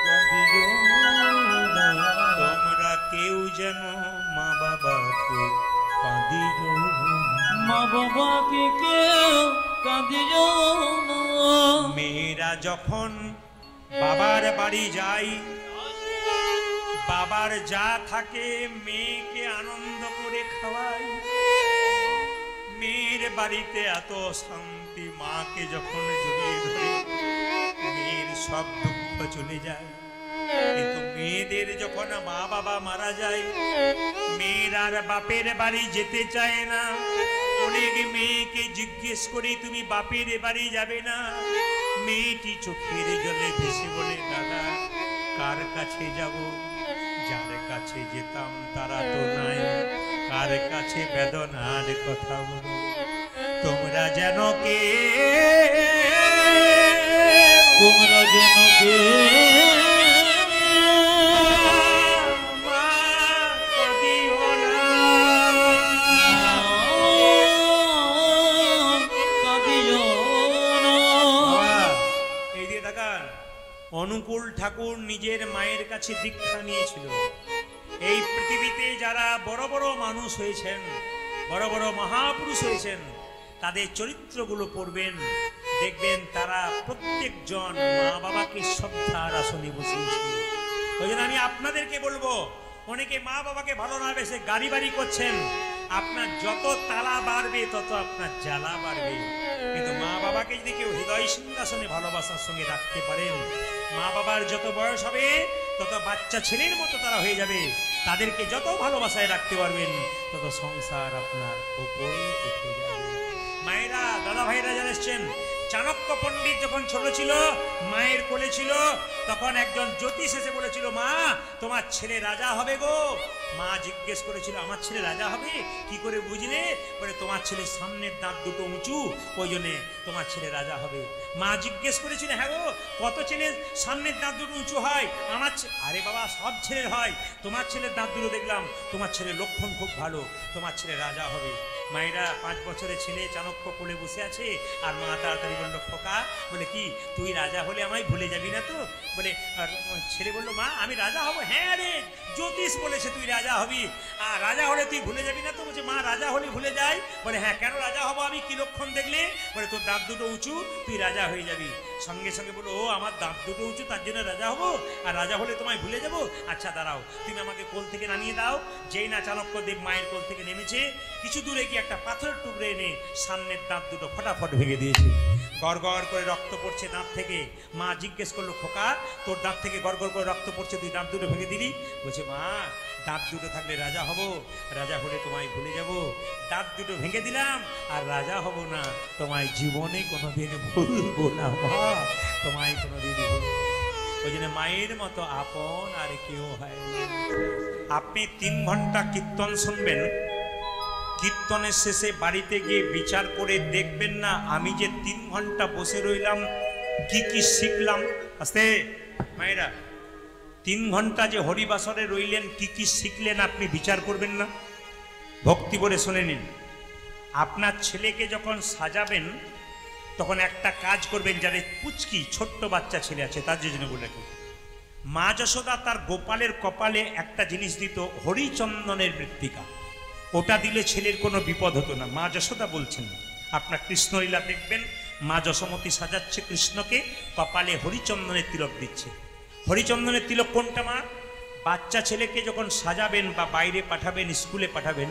Speaker 2: কাঁদিও না।
Speaker 1: তোমরা কেউ যেন মা বাবাকে কাঁদিও না।
Speaker 2: মা বাবাকে কেউ কাঁদিও না।
Speaker 1: মেয়েরা যখন বাবার বাড়ি যায়, বাবার যা থাকে মেয়েকে আনন্দ করে খাওয়ায়। মেয়ের বাড়িতে এত শান্তি, মাকে যখন জড়িয়ে ধরে মেয়ের সব দুঃখ চলে যায়। কিন্তু মেয়েদের যখন মা বাবা মারা যায়, মেয়ের আর বাপের বাড়ি যেতে চায় না, অনেক মেয়েকে জিজ্ঞেস করি তুমি বাপের বাড়ি যাবে না, মেয়েটি চোখের জলে ভেসে বলে দাদা কার কাছে যাব, যার কাছে যেতাম তারা তো নাই, কার কাছে বেদনার কথা বলো, তোমরা যেন কে,
Speaker 2: তোমরা যেন কে
Speaker 1: মা কাঁদিও না।
Speaker 2: কাঁদিও না।
Speaker 1: এই দিয়ে তাকান, অনুকূল ঠাকুর নিজের মায়ের কাছে দীক্ষা নিয়েছিল। এই পৃথিবীতে যারা বড় বড় মানুষ হয়েছেন, বড় বড় মহাপুরুষ হয়েছেন, তাদের চরিত্রগুলো পড়বেন, দেখবেন তারা প্রত্যেকজন মা বাবাকে শ্রদ্ধার আসনে বসিয়েছে। ওই জন্য আমি আপনাদেরকে বলবো, অনেকে মা বাবাকে ভালো না বেসে গাড়ি বাড়ি করছেন, আপনার যত তালা বাড়বে তত আপনার জ্বালা বাড়বে। কিন্তু মা বাবাকে যদি কেউ হৃদয় সিংহাসনে ভালোবাসার সঙ্গে রাখতে পারেন, মা বাবার যত বয়স হবে তত বাচ্চা ছেলের মতো তারা হয়ে যাবে। তাদেরকে যত ভালোবাসায় রাখতে পারবেন তত সংসার আপনার উপরে উঠে যাবে। মায়েরা, দাদা ভাইরা যারা এসছেন, চাণক্য পণ্ডিত যখন ছোট ছিল, মায়ের কোলে ছিল, তখন একজন জ্যোতিষ এসে বলেছিল মা তোমার ছেলে রাজা হবে গো। মা জিজ্ঞেস করেছিল আমার ছেলে রাজা হবে কি করে বুঝলে? বলে তোমার ছেলের সামনের দাঁত দুটো উঁচু, ওই জন্যে তোমার ছেলে রাজা হবে। মা জিজ্ঞেস করেছিল হ্যাঁ গো কত ছেলের সামনের দাঁত দুটো উঁচু হয়? আমার আরে বাবা সব ছেলের হয়, তোমার ছেলের দাঁত দুটো দেখলাম, তোমার ছেলের লক্ষণ খুব ভালো, তোমার ছেলে রাজা হবে। মায়েরা 5 বছরের ছেলে চাণক্য কোলে বসে আছে, আর মা তাড়াতাড়ি বললো খোকা, বলে কি তুই রাজা হলে আমায় ভুলে যাবি না তো? বলে ছেলে বললো মা আমি রাজা হব। হ্যাঁ রে জ্যোতিষ বলেছে তুই রাজা হবি, আর রাজা হলে তুই ভুলে যাবি না তো? বলছে মা রাজা হলে ভুলে যাই। বলে হ্যাঁ কেন রাজা হব আমি, কি লক্ষণ দেখলে? বলে তোর দাঁত দুটো উঁচু, তুই রাজা হয়ে যাবি। সঙ্গে সঙ্গে বলো ও আমার দাঁত দুটো উঁচু তার জন্য রাজা হবো, আর রাজা হলে তোমায় ভুলে যাবো? আচ্ছা দাঁড়াও তুমি আমাকে কোল থেকে নামিয়ে দাও। যেই না চাণক্যদেব মায়ের কোল থেকে নেমেছে, কিছু দূরে গিয়ে একটা পাথরের টুকরে এনে সামনের দাঁত দুটো ফটাফট ভেঙে দিয়েছে। গড় গড় করে রক্ত পড়ছে দাঁত থেকে। মা জিজ্ঞেস করলো খোকা তোর দাঁত থেকে গড় গড় করে রক্ত পড়ছে, তুই দাঁত দুটো ভেঙে দিলি? বলছে মা দাঁত দুটো থাকলে রাজা হব, রাজা হলে তোমায় ভুলে যাব। দাঁত দুটো ভেঙে দিলাম আর রাজা হব না, তোমায় জীবনে কোনোদিন ভুলবো না মা, তোমায় কোনোদিন ভুলবো। ওই জন্য মায়ের মতো আপন আর কেউ হয় না। আপনি 3 ঘন্টা কীর্তন শুনবেন, কীর্তনের শেষে বাড়িতে গিয়ে বিচার করে দেখবেন না আমি যে 3 ঘন্টা বসে রইলাম কি কি শিখলাম। আস্তে মায়েরা, 3 ঘন্টা যে হরিবাসরে রইলেন কি কি শিখলেন আপনি বিচার করবেন না? ভক্তি করে শুনে নিন। আপনার ছেলেকে যখন সাজাবেন তখন একটা কাজ করবেন, যাদের পুচকি ছোট্ট বাচ্চা ছেলে আছে তার জন্য বলে রাখুন, মা যশোদা তার গোপালের কপালে একটা জিনিস দিত হরিচন্দনের মৃত্তিকা, ওটা দিলে ছেলের কোনো বিপদ হতো না। মা যশোদা বলছেন, আপনার কৃষ্ণলীলা দেখবেন মা যশোমতী সাজাচ্ছে কৃষ্ণকে, কপালে হরিচন্দনের তিলক দিচ্ছে। হরিচন্দনের তিলক কোনটা মা? বাচ্চা ছেলেকে যখন সাজাবেন বা বাইরে পাঠাবেন, স্কুলে পাঠাবেন,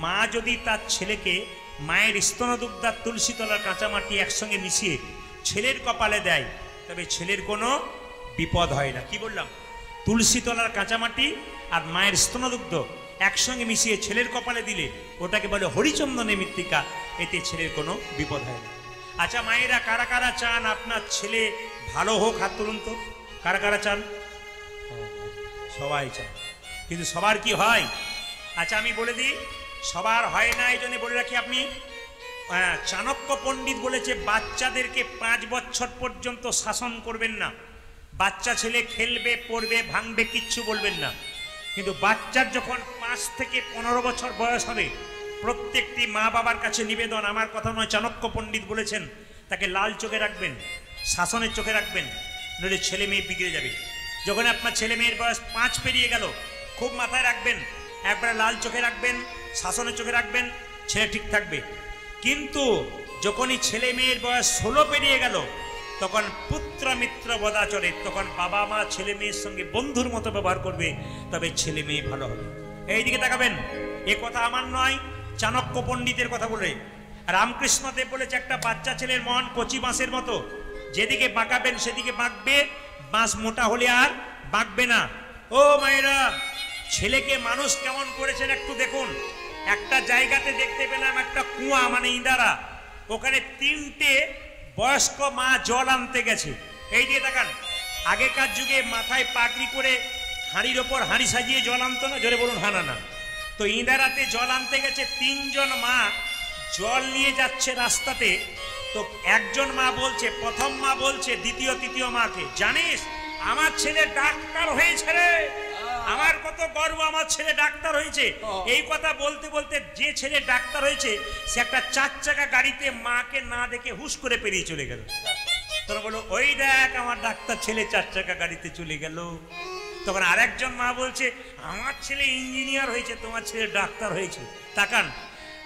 Speaker 1: মা যদি তার ছেলেকে মায়ের স্তনদুগ্ধার তুলসী তলার কাঁচামাটি একসঙ্গে মিশিয়ে ছেলের কপালে দেয়, তবে ছেলের কোনো বিপদ হয় না। কি বললাম? তুলসী তলার কাঁচামাটি আর মায়ের স্তনদুগ্ধ একসঙ্গে মিশিয়ে ছেলের কপালে দিলে ওটাকে বলে হরিচন্দনের মৃত্তিকা, এতে ছেলের কোনো বিপদ হয় না। আচ্ছা মায়েরা, কারা কারা চান আপনার ছেলে ভালো হোক? হাত তুলুন তো, কারা কারা চান? সবাই চান, কিন্তু সবার কি হয়? আচ্ছা আমি বলে দিই, সবার হয় না, এই জন্য বলে রাখি। আপনি চাণক্য পণ্ডিত বলেছে বাচ্চাদেরকে 5 বছর পর্যন্ত শাসন করবেন না। বাচ্চা ছেলে খেলবে, পড়বে, ভাঙবে, কিচ্ছু বলবেন না। কিন্তু বাচ্চার যখন 5 থেকে 15 বছর বয়স হবে, প্রত্যেকটি মা বাবার কাছে নিবেদন, আমার কথা নয়, চাণক্য পণ্ডিত বলেছেন, তাকে লাল চোখে রাখবেন, শাসনের চোখে রাখবেন, নইলে ছেলে মেয়ে বিগড়ে যাবে। যখন আপনার ছেলে মেয়ের বয়স 5 পেরিয়ে গেল, খুব মাথায় রাখবেন, একবারে লাল চোখে রাখবেন, শাসনের চোখে রাখবেন, ছেলে ঠিক থাকবে। কিন্তু যখনই ছেলে মেয়ের বয়স 16 পেরিয়ে গেল, তখন পুত্র মিত্র বদাচরে, তখন বাবা মা ছেলে মেয়ের সঙ্গে বন্ধুর মতো ব্যবহার করবে, তবে ছেলে মেয়ে ভালো হবে। এইদিকে তাকাবেন, এ কথা আমার নয়, চাণক্য পণ্ডিতের কথা বলে। রামকৃষ্ণ দেব বলেছে একটা বাচ্চা ছেলের মন কচি বাঁশের মতো, যেদিকে বাঁকাবেন সেদিকে বাঁকবে, বাঁশ মোটা হলে আর বাঁকবে না। ও মায়েরা, ছেলেকে মানুষ কেমন করেছেন একটু দেখুন। একটা জায়গাতে দেখতে পেলাম একটা কুয়া মানে ইঁদারা, ওখানে 3টে বয়স্ক মা জল আনতে গেছে। এই দিয়ে দেখান, আগেকার যুগে মাথায় পাগড়ি করে হাঁড়ির ওপর হাঁড়ি সাজিয়ে জল আনতো না, জোরে বলুন হ্যাঁ না। তো ইঁদারাতে জল আনতে গেছে, 3জন মা জল নিয়ে যাচ্ছে রাস্তাতে। তো একজন মা বলছে, প্রথম মা বলছে দ্বিতীয় তৃতীয় মাকে, জানিস আমার ছেলে ডাক্তার হয়েছে রে, আমার কত গর্ব, আমার ছেলে ডাক্তার হয়েছে। এই কথা বলতে বলতে যে ছেলে ডাক্তার হয়েছে সে একটা 4 চাকা গাড়িতে মাকে না দেখে হুশ করে পেরিয়ে চলে গেল। তোরা বলো ওই দেখ আমার ডাক্তার ছেলে 4 চাকা গাড়িতে চলে গেল। তখন আরেকজন মা বলছে আমার ছেলে ইঞ্জিনিয়ার হয়েছে, তোমার ছেলে ডাক্তার হয়েছে। তাকান,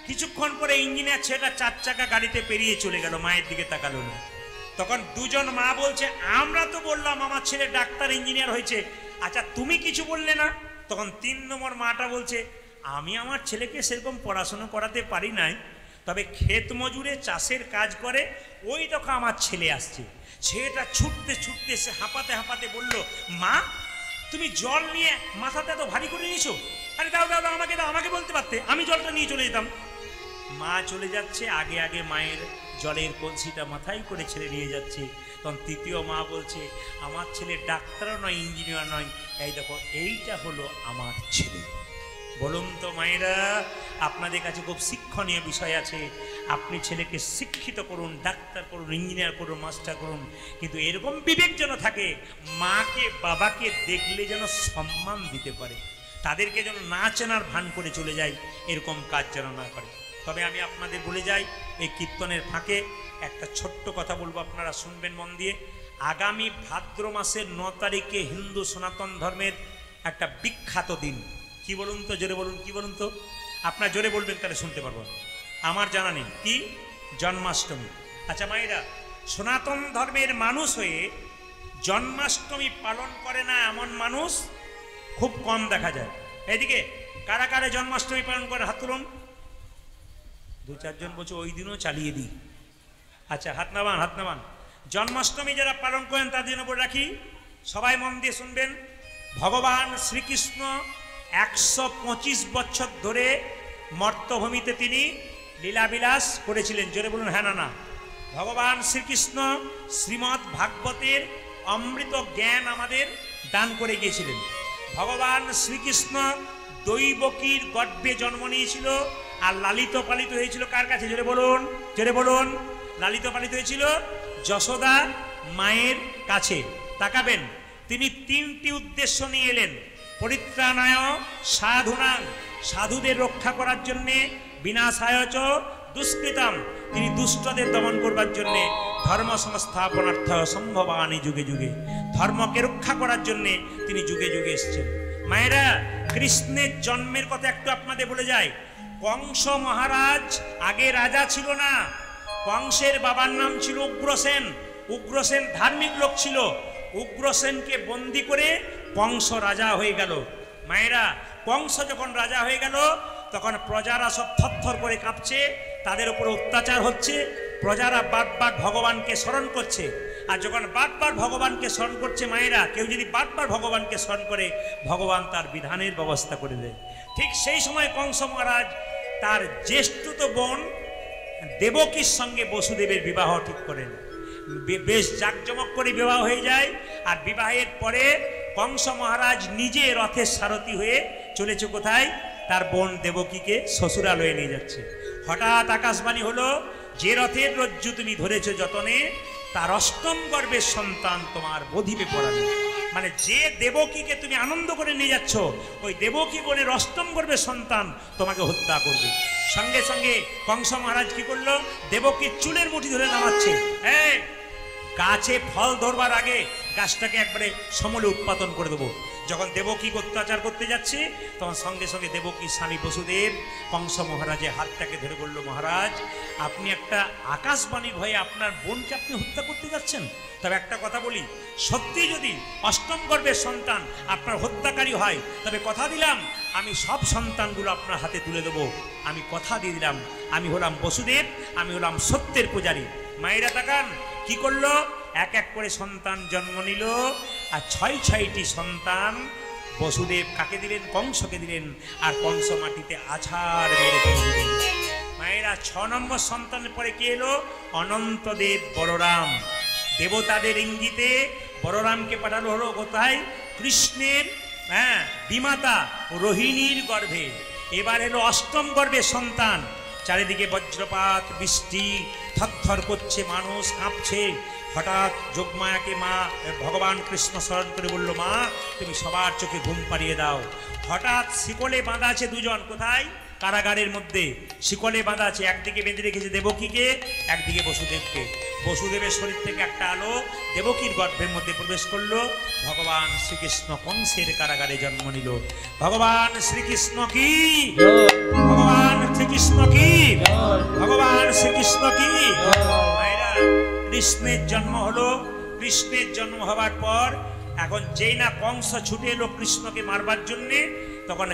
Speaker 1: কিছুক্ষণ পরে ইঞ্জিনিয়ার ছেলেটা 4 চাকা গাড়িতে পেরিয়ে চলে গেল, মায়ের দিকে তাকালো না। তখন 2জন মা বলছে আমরা তো বললাম আমার ছেলে ডাক্তার ইঞ্জিনিয়ার হয়েছে, আচ্ছা তুমি কিছু বললে না। তখন 3 নম্বর মাটা বলছে আমি আমার ছেলেকে সেরকম পড়াশোনা করাতে পারি নাই, তবে ক্ষেত মজুরে চাষের কাজ করে, ওই দেখো আমার ছেলে আসছে। ছেলেটা ছুটতে ছুটতে সে হাঁপাতে হাঁপাতে বলল মা তুমি জল নিয়ে মাথাতে এত ভারী করে নিয়েছো, আরে দাও দাও দাও আমাকে দাও, আমাকে বলতে পারতে, আমি জলটা নিয়ে চলে যেতাম। মা চলে যাচ্ছে, আগে আগে মায়ের জলের কলসিটা মাথায় করে ছেলে নিয়ে যাচ্ছে। তখন তৃতীয় মা বলছে আমার ছেলে ডাক্তারও নয় ইঞ্জিনিয়ার নয়, এই দেখো এইটা হলো আমার ছেলে। বলুন তো মায়েরা, আপনাদের কাছে খুব শিক্ষণীয় বিষয় আছে। আপনি ছেলেকে শিক্ষিত করুন, ডাক্তার করুন, ইঞ্জিনিয়ার করুন, মাস্টার করুন, কিন্তু এরকম বিবেক যেন থাকে মাকে বাবাকে দেখলে যেন সম্মান দিতে পারে, তাদেরকে যেন না চেনার ভান করে চলে যায়, এরকম কাজ যেন না করে। তবে আমি আপনাদের বলে যাই, এই কীর্তনের ফাঁকে একটা ছোট্ট কথা বলবো, আপনারা শুনবেন মন দিয়ে। আগামী ভাদ্র মাসের 9 তারিখে হিন্দু সনাতন ধর্মের একটা বিখ্যাত দিন। কি বলুন তো, জোরে বলুন, কি বলুন তো, আপনারা জোরে বলবেন তাহলে শুনতে পারবো। আমার জানা নেই কি, জন্মাষ্টমী। আচ্ছা মায়েরা, সনাতন ধর্মের মানুষ হয়ে জন্মাষ্টমী পালন করে না এমন মানুষ খুব কম দেখা যায়। এদিকে কারা কারা জন্মাষ্টমী পালন করে হাত তুলুন। 2-4 জন বলছে ওই দিনও চালিয়ে দিই। আচ্ছা হাত নামান, হাত নামান। জন্মাষ্টমী যারা পালন করেন তাদের জন্য বলে রাখি, সবাই মন দিয়ে শুনবেন। ভগবান শ্রীকৃষ্ণ 125 বছর ধরে মর্তভূমিতে তিনি লীলাবিলাস করেছিলেন, জোরে বলুন হ্যাঁ না না। ভগবান শ্রীকৃষ্ণ শ্রীমদ্ ভাগবতের অমৃত জ্ঞান আমাদের দান করে গিয়েছিলেন। ভগবান শ্রীকৃষ্ণ দৈবকীর গর্ভে জন্ম নিয়েছিল আর লালিত পালিত হয়েছিল কার কাছে, জোরে বলুন, জোরে বলুন। লালিত পালিত হয়েছিল যশোদা মায়ের কাছে। তাকাবেন, তিনি 3টি উদ্দেশ্য নিয়ে এলেন। পরিত্রাণায় সাধুনাং, সাধুদের রক্ষা করার জন্যে, বিনাশায় চ দুষ্কৃতাম, তিনি দুষ্টদের দমন করবার জন্যে, ধর্ম সংস্থাপনার্থ সম্ভবানি যুগে যুগে, ধর্মকে রক্ষা করার জন্যে তিনি যুগে যুগে এসেছেন। মায়েরা, কৃষ্ণের জন্মের কথা একটু আপনাদের বলে যায়। কংস মহারাজ আগে রাজা ছিল না, কংসের বাবার নাম ছিল উগ্রসেন। উগ্রসেন ধার্মিক লোক ছিল, উগ্রসেনকে বন্দি করে কংস রাজা হয়ে গেল। মায়েরা, কংস যখন রাজা হয়ে গেল তখন প্রজারা সব থরথর করে কাঁপছে, তাদের উপর অত্যাচার হচ্ছে, প্রজারা বারবার ভগবানকে স্মরণ করছে। আর যখন বারবার ভগবানকে স্মরণ করছে মায়েরা, কেউ যদি বারবার ভগবানকে স্মরণ করে ভগবান তার বিধানের ব্যবস্থা করে দেয়। ঠিক সেই সময় কংস মহারাজ তার জ্যেষ্ঠত বোন দেবকীর সঙ্গে বসুদেবের বিবাহ ঠিক করেন। বেশ জাঁকজমক করে বিবাহ হয়ে যায়। আর বিবাহের পরে কংস মহারাজ নিজে রথের সারথি হয়ে চলেছে কোথায়, তার বোন দেবকীকে শ্বশুরালয়ে নিয়ে যাচ্ছে। হঠাৎ আকাশবাণী হলো, যে রথের রজ্জু তুমি ধরেছ যতনে, তার 8ম গর্ভের সন্তান তোমার বধিবে পড়াবে। মানে যে দেবকীকে তুমি আনন্দ করে নিয়ে যাচ্ছ, ওই দেবকী বোনের 8ম গর্ভের সন্তান তোমাকে হত্যা করবে। সঙ্গে সঙ্গে কংস মহারাজ কি করলো, দেবকীর চুলের মুঠি ধরে নামাচ্ছে। গাছে ফল ধরবার আগে গাছটাকে একবারে সমূলে উৎপাদন করে দেবো। যখন দেবকী অত্যাচার করতে যাচ্ছে তখন সঙ্গে সঙ্গে দেবকীর স্বামী বসুদেব কংস মহারাজের হাতটাকে ধরে বলল, মহারাজ আপনি একটা আকাশবাণীর ভয়ে আপনার বোনকে আপনি হত্যা করতে যাচ্ছেন। তবে একটা কথা বলি, সত্যি যদি 8ম গর্ভের সন্তান আপনার হত্যাকারী হয়, তবে কথা দিলাম আমি সব সন্তানগুলো আপনার হাতে তুলে দেবো। আমি কথা দিয়ে দিলাম, আমি হলাম বসুদেব, আমি হলাম সত্যের পূজারী। মায়েরা তাকান, কি করলো, এক এক করে সন্তান জন্ম নিল। আর 6টি সন্তান বসুদেব কাকে দিলেন? কংসকে দিলেন। আর কংস মাটিতে আছাড় মেরে ফেলে দিলেন। মায়েরা 6 নম্বর সন্তানের পরে কে এলো? অনন্তদেব বলরাম। দেবতাদের ইঙ্গিতে বলরামকে পাঠানো হলো কোথায়? কৃষ্ণের বিমাতা রোহিণীর গর্ভে। এবার এলো 8ম গর্ভের সন্তান। চারিদিকে বজ্রপাত, বৃষ্টি, থরথর করছে, মানুষ কাঁপছে। হঠাৎ যোগমায়াকে মা ভগবান কৃষ্ণ স্মরণ করে বলল, মা তুমি সবার চোখে ঘুম পাড়িয়ে দাও। হঠাৎ শিকলে বাঁধা আছে দুজন। কোথায়? কারাগারের মধ্যে শিকলে বাঁধা আছে। একদিকে বেঁধে রেখেছে দেবকীকে, একদিকে বসুদেবকে। বসুদেবের শরীর থেকে একটা আলো দেবকীর গর্ভের মধ্যে প্রবেশ করলো। ভগবান শ্রীকৃষ্ণ কংসের কারাগারে জন্ম নিল। ভগবান শ্রীকৃষ্ণ কি? ভগবান শ্রীকৃষ্ণ কি? ভগবান শ্রীকৃষ্ণ কি? ভাইরা, কৃষ্ণের জন্ম হলো। কৃষ্ণের জন্ম হবার পর এখন যেই না কংস ছুটে এলো কৃষ্ণকে মারবার জন্যে, তখন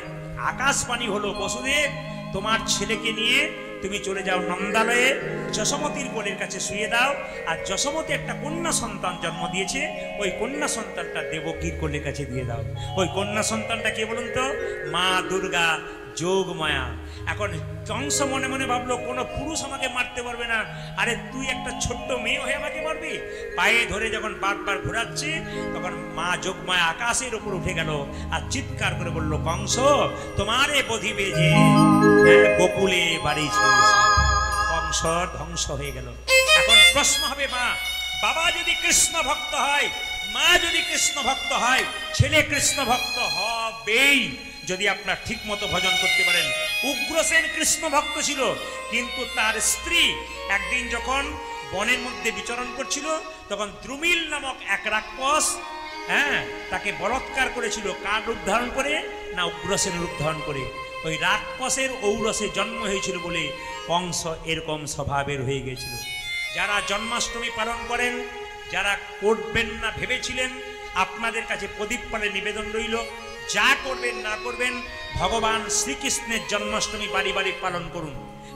Speaker 1: আকাশবাণী হলো, বসুদেব তোমার ছেলেকে নিয়ে তুমি চলে যাও নন্দালয়ে, যশোমতীর কোলের কাছে শুয়ে দাও। আর যশোমতী একটা কন্যা সন্তান জন্ম দিয়েছে, ওই কন্যা সন্তানটা দেবকীর কোলের কাছে দিয়ে দাও। ওই কন্যা সন্তানটা কে বলুন তো? মা দুর্গা, যোগমায়া। এখন কংস মনে মনে ভাবলো, কোনো পুরুষ আমাকে মারতে পারবে না। আরে তুই একটা ছোট্ট মেয়ে হয়ে আমাকে মারবি? পায়ে ধরে যখন বারবার ঘোরাচ্ছে, তখন মা যোগমায়া আকাশের উপর উঠে গেল আর চিৎকার করে বলল, কংস তোমারে বধিবে যে, গোকুলে বাড়ি ছেড়েছে। কংস ধ্বংস হয়ে গেল। এখন প্রশ্ন হবে, মা বাবা যদি কৃষ্ণ ভক্ত হয়, মা যদি কৃষ্ণ ভক্ত হয়, ছেলে কৃষ্ণ ভক্ত হবেই যদি আপনার ঠিক মতো ভজন করতে পারেন। উগ্রসেন কৃষ্ণ ভক্ত ছিল, কিন্তু তার স্ত্রী একদিন যখন বনের মধ্যে বিচরণ করছিল, তখন দ্রুমিল নামক এক রাক্ষস তাকে বলৎকার করেছিল। কার রূপ ধারণ করে? না, উগ্রসেনের রূপ ধারণ করে। ওই রাক্ষসের ঔরসে জন্ম হয়েছিল বলে কংস এরকম স্বভাবের হয়ে গেছিল। যারা জন্মাষ্টমী পালন করেন, যারা করবেন না ভেবেছিলেন, আপনাদের কাছে প্রদীপ পালে নিবেদন রইল, যা করবেন না করবেন, ভগবান শ্রীকৃষ্ণের জন্মাষ্টমী বাড়ি বাড়ি পালন করুন।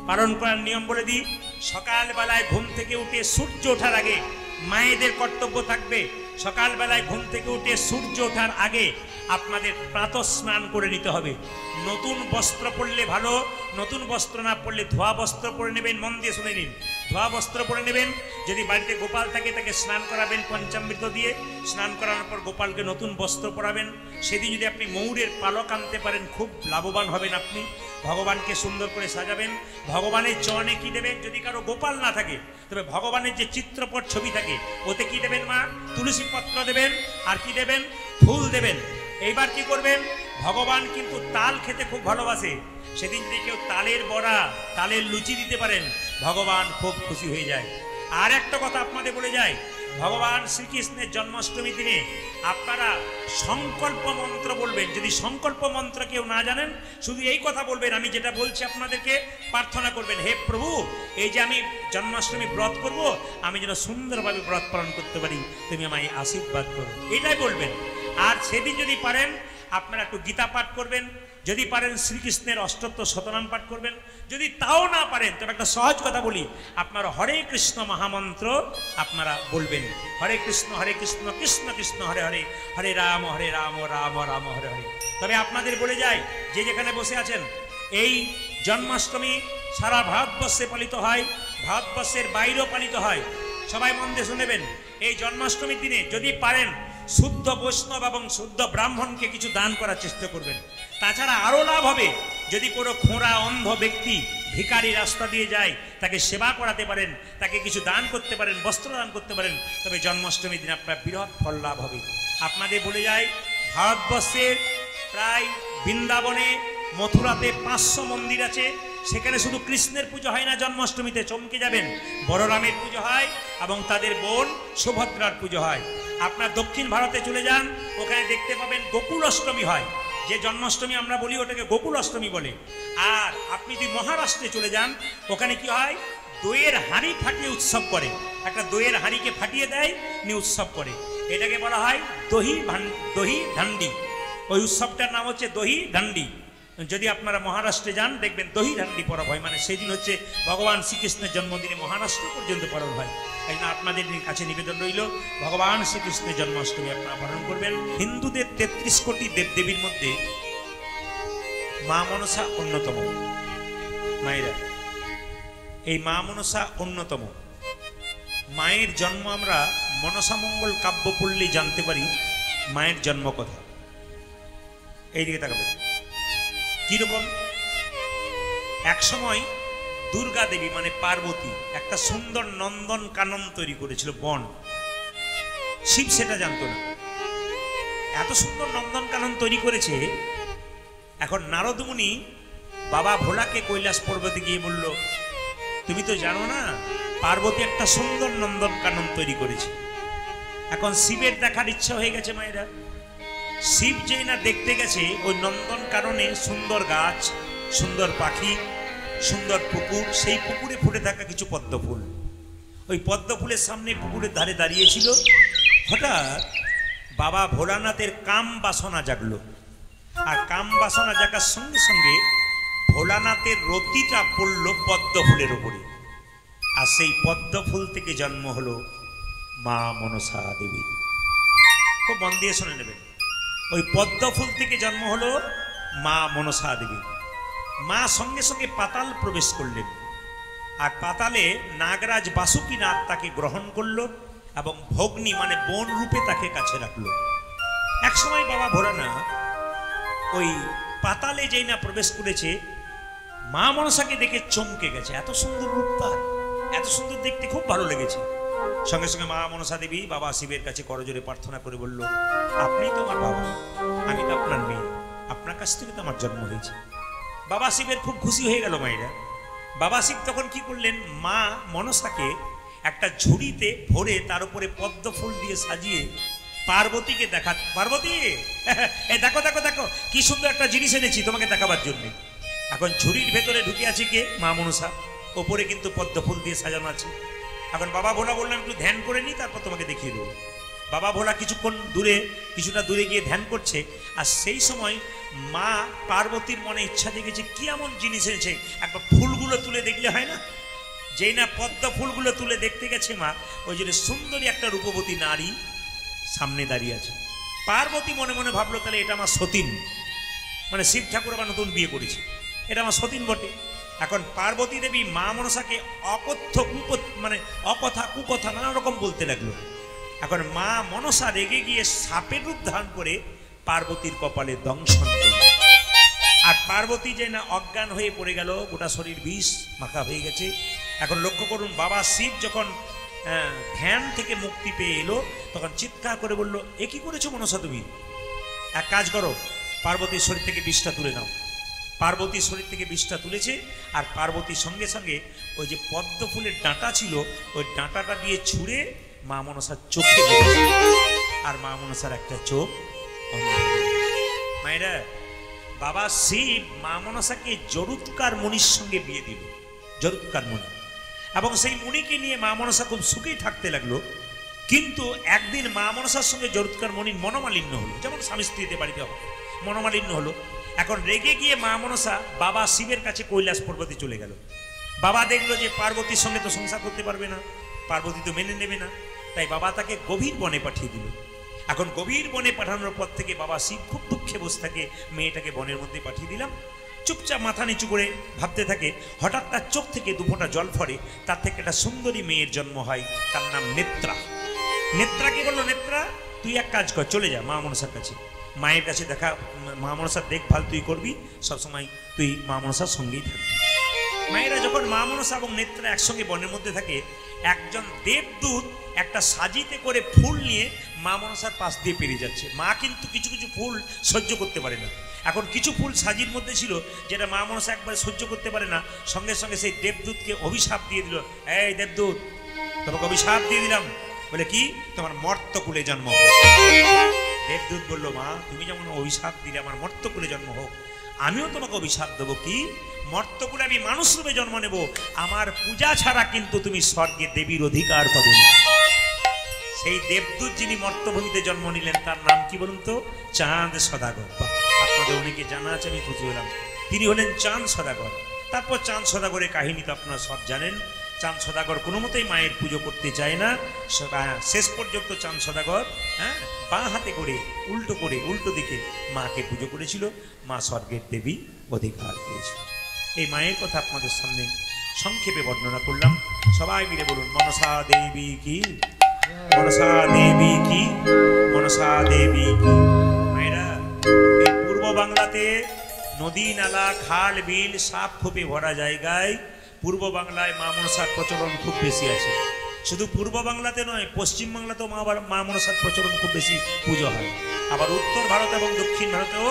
Speaker 1: পালন করার নিয়ম বলে দিই। সকালবেলায় ঘুম থেকে উঠে সূর্য ওঠার আগে মায়েদের কর্তব্য থাকবে, সকালবেলায় ঘুম থেকে উঠে সূর্য ওঠার আগে আপনাদের প্রাতঃ স্নান করে নিতে হবে। নতুন বস্ত্র পরলে ভালো, নতুন বস্ত্র না পরলে ধোয়া বস্ত্র পরে নেবেন। মন দিয়ে শুনে নিন, ধোয়া বস্ত্র পরে নেবেন। যদি বাড়িতে গোপাল থাকে তাকে স্নান করাবেন পঞ্চামৃত দিয়ে। স্নান করানোর পর গোপালকে নতুন বস্ত্র পরাবেন। সেদিন যদি আপনি ময়ূরের পালক আনতে পারেন, খুব লাভবান হবেন আপনি। ভগবানকে সুন্দর করে সাজাবেন। ভগবানের চরণে কি দেবেন? যদি কারো গোপাল না থাকে, তবে ভগবানের যে চিত্রপট ছবি থাকে, ওতে কি দেবেন? মা তুলসী পত্র দেবেন। আর কি দেবেন? ফুল দেবেন। এইবার কি করবেন? ভগবান কিন্তু তাল খেতে খুব ভালোবাসে। সেদিন যদি কেউ তালের বড়া, তালের লুচি দিতে পারেন, ভগবান খুব খুশি হয়ে যায়। আর একটা কথা আপনাদের বলে যায়, ভগবান শ্রীকৃষ্ণের জন্মাষ্টমী দিনে আপনারা সংকল্প মন্ত্র বলবেন। যদি সংকল্প মন্ত্র কেউ না জানেন, শুধু এই কথা বলবেন, আমি যেটা বলছি আপনাদেরকে প্রার্থনা করবেন, হে প্রভু, এই যে আমি জন্মাষ্টমী ব্রত করব, আমি যেন সুন্দরভাবে ব্রত পালন করতে পারি, তুমি আমায় আশীর্বাদ করো, এটাই বলবেন। আর সেদিন যদি পারেন আপনারা একটু গীতা পাঠ করবেন, যদি পারেন শ্রীকৃষ্ণের অষ্টোত্তর শতনাম পাঠ করবেন। যদি তাও না পারেন, তবে একটা সহজ কথা বলি, আপনারা হরে কৃষ্ণ মহামন্ত্র আপনারা বলবেন। হরে কৃষ্ণ কৃষ্ণ কৃষ্ণ হরে হরে, হরে রাম রাম রাম হরে হরে। তবে আপনাদের বলে যায়, যে যেখানে বসে আছেন, এই জন্মাষ্টমী সারা ভারতবর্ষে পালিত হয়, ভারতবর্ষের বাইরেও পালিত হয়। সবাই মন দিয়ে শুনেবেন, এই জন্মাষ্টমীর দিনে যদি পারেন শুদ্ধ বৈষ্ণব এবং শুদ্ধ ব্রাহ্মণকে কিছু দান করার চেষ্টা করবেন। তাছাড়া আরও লাভ হবে, যদি কোনো খোঁড়া অন্ধ ব্যক্তি ভিখারি রাস্তা দিয়ে যায়, তাকে সেবা করাতে পারেন, তাকে কিছু দান করতে পারেন, বস্ত্র দান করতে পারেন, তবে জন্মাষ্টমীর দিন আপনার বৃহৎ ফল লাভ হবে। আপনাদের বলে যায়, ভারতবর্ষের প্রায় বৃন্দাবনে, মথুরাতে 500 মন্দির আছে। সেখানে শুধু কৃষ্ণের পুজো হয় না, জন্মাষ্টমীতে চমকে যাবেন, বলরামের পুজো হয় এবং তাদের বোন সুভদ্রার পুজো হয়। আপনার দক্ষিণ ভারতে চলে যান, ওখানে দেখতে পাবেন গোকুল অষ্টমী হয়। যে জন্মাষ্টমী আমরা বলি, ওটাকে গোকুল অষ্টমী বলে। আর আপনি যদি মহারাষ্ট্রে চলে যান, ওখানে কি হয়? দইয়ের হাঁড়ি ফাটিয়ে উৎসব করে। একটা দইয়ের হাঁড়িকে ফাটিয়ে দেয়, নিয়ে উৎসব করে। এটাকে বলা হয় দহি ডান্ডি। ওই উৎসবটার নাম হচ্ছে দহি ডান্ডি। যদি আপনারা মহারাষ্ট্রে যান দেখবেন দহিহান্ডি পরব হয়, মানে সেই দিন হচ্ছে ভগবান শ্রীকৃষ্ণের জন্মদিনে মহারাষ্ট্র পর্যন্ত পরব হয়। এই জন্য আপনাদের কাছে নিবেদন রইল ভগবান শ্রীকৃষ্ণের জন্মাষ্টমী আপনারা পালন করবেন। হিন্দুদের 33 কোটি দেবদেবীর মধ্যে মা মনসা অন্যতম। মায়েরা, এই মা মনসা অন্যতম। মায়ের জন্ম আমরা মনসামঙ্গল কাব্য পড়লেই জানতে পারি মায়ের জন্ম কথা। এইদিকে তাকাবেন কিরকম। এক সময় দুর্গা দেবী মানে পার্বতী একটা সুন্দর নন্দন কানন তৈরি করেছিল, বন। শিব সেটা জানতো না। এত সুন্দর নন্দন কানন তৈরি করেছে, এখন নারদ মুনি বাবা ভোলাকে কৈলাস পর্বতে গিয়ে বলল, তুমি তো জানো না পার্বতী একটা সুন্দর নন্দন কানন তৈরি করেছে। এখন শিবের দেখার ইচ্ছা হয়ে গেছে মায়েরা। শিব যেই না দেখতে গেছে ওই নন্দন কাননে সুন্দর গাছ, সুন্দর পাখি, সুন্দর পুকুর, সেই পুকুরে ফুটে থাকা কিছু পদ্ম ফুল। ওই পদ্ম ফুলের সামনে পুকুরের ধারে দাঁড়িয়েছিল। হঠাৎ বাবা ভোলানাথের কাম বাসনা জাগলো, আর কাম বাসনা জাগার সঙ্গে সঙ্গে ভোলানাথের রতিটা পড়ল পদ্ম ফুলের উপরে, আর সেই পদ্ম ফুল থেকে জন্ম হলো মা মনসা দেবী। খুব মন দিয়ে শুনে নেবেন, ওই পদ্ম ফুল থেকে জন্ম হলো মা মনসা দেবী। মা সঙ্গে সঙ্গে পাতাল প্রবেশ করলেন, আর পাতালে নাগরাজ বাসুকীনাথ তাকে গ্রহণ করলো এবং ভগ্নী মানে বোন রূপে তাকে কাছে রাখলো। এক সময় বাবা ভোলানাথ ওই পাতালে যেই না প্রবেশ করেছে, মা মনসাকে দেখে চমকে গেছে। এত সুন্দর রূপ তার, এত সুন্দর দেখতে, খুব ভালো লেগেছে। সঙ্গে সঙ্গে মা মনসা দেবী বাবা শিবের কাছে করজোরে প্রার্থনা করে বলল, আপনি তো আমার বাবা, আমি তো আপনার মেয়ে, আপনার কাছ থেকে তো আমার জন্ম হয়েছে। বাবা শিবের খুব খুশি হয়ে গেল মায়েরা। বাবা শিব তখন কি করলেন, মা মনসাকে একটা ঝুড়িতে ভরে তার উপরে পদ্ম ফুল দিয়ে সাজিয়ে পার্বতীকে দেখা, পার্বতী এই দেখো দেখো দেখো কি সুন্দর একটা জিনিস এনেছি তোমাকে দেখাবার জন্য। এখন ঝুড়ির ভেতরে ঢুকে আছে কে, মা মনসা, ওপরে কিন্তু পদ্ম ফুল দিয়ে সাজানো আছে। এখন বাবা ভোলা বললাম একটু ধ্যান করে নি, তারপর তোমাকে দেখিয়ে দেবো। বাবা ভোলা কিছুক্ষণ দূরে, কিছুটা দূরে গিয়ে ধ্যান করছে, আর সেই সময় মা পার্বতীর মনে ইচ্ছা জেগেছে কি এমন জিনিস এনেছে, একবার ফুলগুলো তুলে দেখলে হয় না। যেই না পদ্ম ফুলগুলো তুলে দেখতে গেছে মা, ওই জন্য সুন্দরী একটা রূপবতী নারী সামনে দাঁড়িয়ে আছে। পার্বতী মনে মনে ভাবলো তাহলে এটা আমার সতীন, মানে শিব ঠাকুর আবার নতুন বিয়ে করেছে, এটা আমার সতীন বটে। এখন পার্বতী দেবী মা মনসাকে অকথ্য মানে অকথা কুকথা নানা রকম বলতে লাগলো। এখন মা মনসা রেগে গিয়ে সাপের রূপ ধারণ করে পার্বতীর কপালে দংশন করল, আর পার্বতী যে না অজ্ঞান হয়ে পড়ে গেল, গোটা শরীর বিষ মাখা হয়ে গেছে। এখন লক্ষ্য করুন, বাবা শিব যখন ধ্যান থেকে মুক্তি পেয়ে এলো, তখন চিৎকার করে বলল, এ কি করেছো মনসা তুমি? এক কাজ করো, পার্বতীর শরীর থেকে বিষটা তুলে নাও। পার্বতীর শরীর থেকে বিষটা তুলেছে, আর পার্বতীর সঙ্গে সঙ্গে ওই যে পদ্ম ফুলের ডাঁটা ছিল, ওই ডাঁটাটা দিয়ে ছুঁড়ে মা মনসার চোখে লেগেছে, আর মা মনসার একটা চোখ অন্ধ। মায়েরা, বাবা শিব মা মনসাকে জরুৎকার মুনির সঙ্গে বিয়ে দিল, জরুৎকার মুনি, এবং সেই মুনিকে নিয়ে মা মনসা খুব সুখেই থাকতে লাগলো। কিন্তু একদিন মা মনসার সঙ্গে জরুৎকার মুনির মনোমালিন্য হলো, যেমন স্বামী স্ত্রীতে বাড়িতে হয়, মনোমালিন্য হলো। এখন রেগে গিয়ে মা মনসা বাবা শিবের কাছে কৈলাস পর্বতে চলে গেল। বাবা দেখলো যে পার্বতীর সঙ্গে তো সংসার করতে পারবে না, পার্বতী তো মেনে নেবে না, তাই বাবা তাকে গভীর বনে পাঠিয়ে দিল। এখন গভীর বনে পাঠানোর পর থেকে বাবা শিব খুব দুঃখে বসে থাকে, মেয়েটাকে বনের মধ্যে পাঠিয়ে দিলাম। চুপচাপ মাথা নিচু করে ভাবতে থাকে। হঠাৎ তার চোখ থেকে দুফোঁটা জল পড়ে, তার থেকে একটা সুন্দরী মেয়ের জন্ম হয়, তার নাম নেত্রা। নেত্রাকে বললো, নেত্রা তুই এক কাজ কর, চলে যা মা মনসার কাছে, মায়ের কাছে দেখা, মা মনসার দেখভাল তুই করবি, সবসময় তুই মা মনসার সঙ্গেই থাকবি। মায়েরা যখন মা মনসা এবং নেত্রা একসঙ্গে বনের মধ্যে থাকে, একজন দেবদূত একটা সাজিতে করে ফুল নিয়ে মা মনসার পাশ দিয়ে পেরিয়ে যাচ্ছে। মা কিন্তু কিছু কিছু ফুল সহ্য করতে পারে না। এখন কিছু ফুল সাজির মধ্যে ছিল যেটা মা মনসা একবার সহ্য করতে পারে না, সঙ্গে সঙ্গে সেই দেবদূতকে অভিশাপ দিয়ে দিল, এই দেবদূত তোমাকে অভিশাপ দিয়ে দিলাম, বলে কি তোমার মর্তকুলে জন্ম হোক। দেবদূত বলল, মা তুমি যেমন অভিশাপ দিলে আমার মর্তকুলে জন্ম হোক, আমিও তোমাকে অভিশাপ দেবো, কি মর্তকুলে আমি মানুষ রূপে জন্ম নেব, আমার পূজা ছাড়া কিন্তু তুমি স্বর্গে দেবীর অধিকার পাবে না। সেই দেবদূত যিনি মর্তভূমিতে জন্ম নিলেন তার নাম কি বলুন তো? চাঁদ সদাগর। আপনাদের অনেকে জানা আছে, আমি খুশি হলাম। তিনি হলেন চাঁদ সদাগর। তারপর চাঁদ সদাগরের কাহিনী তো আপনারা সব জানেন। চাঁদ সদাগর কোনো মতেই মায়ের পুজো করতে চায় না। শেষ পর্যন্ত চাঁদ সদাগর বাঁ হাতে করে উল্টো দিকে মাকে পুজো করেছিল। মা স্বর্গের দেবী অধিকার পেয়েছিল। এই মায়ের কথা আপনাদের সামনে সংক্ষেপে বর্ণনা করলাম। সবাই মিলে বলুন মনসা দেবী কি, মনসা দেবী কি, মনসা দেবী কি। মায়েরা, এই পূর্ব বাংলাতে নদী নালা খাল বিল সাপ খোপে ভরা জায়গায় পূর্ব বাংলায় মা মনসার প্রচলন খুব বেশি আছে। শুধু পূর্ব বাংলাতে নয়, পশ্চিম বাংলাতেও মা মনসার প্রচলন খুব বেশি পুজো হয়। আবার উত্তর ভারত এবং দক্ষিণ ভারতেও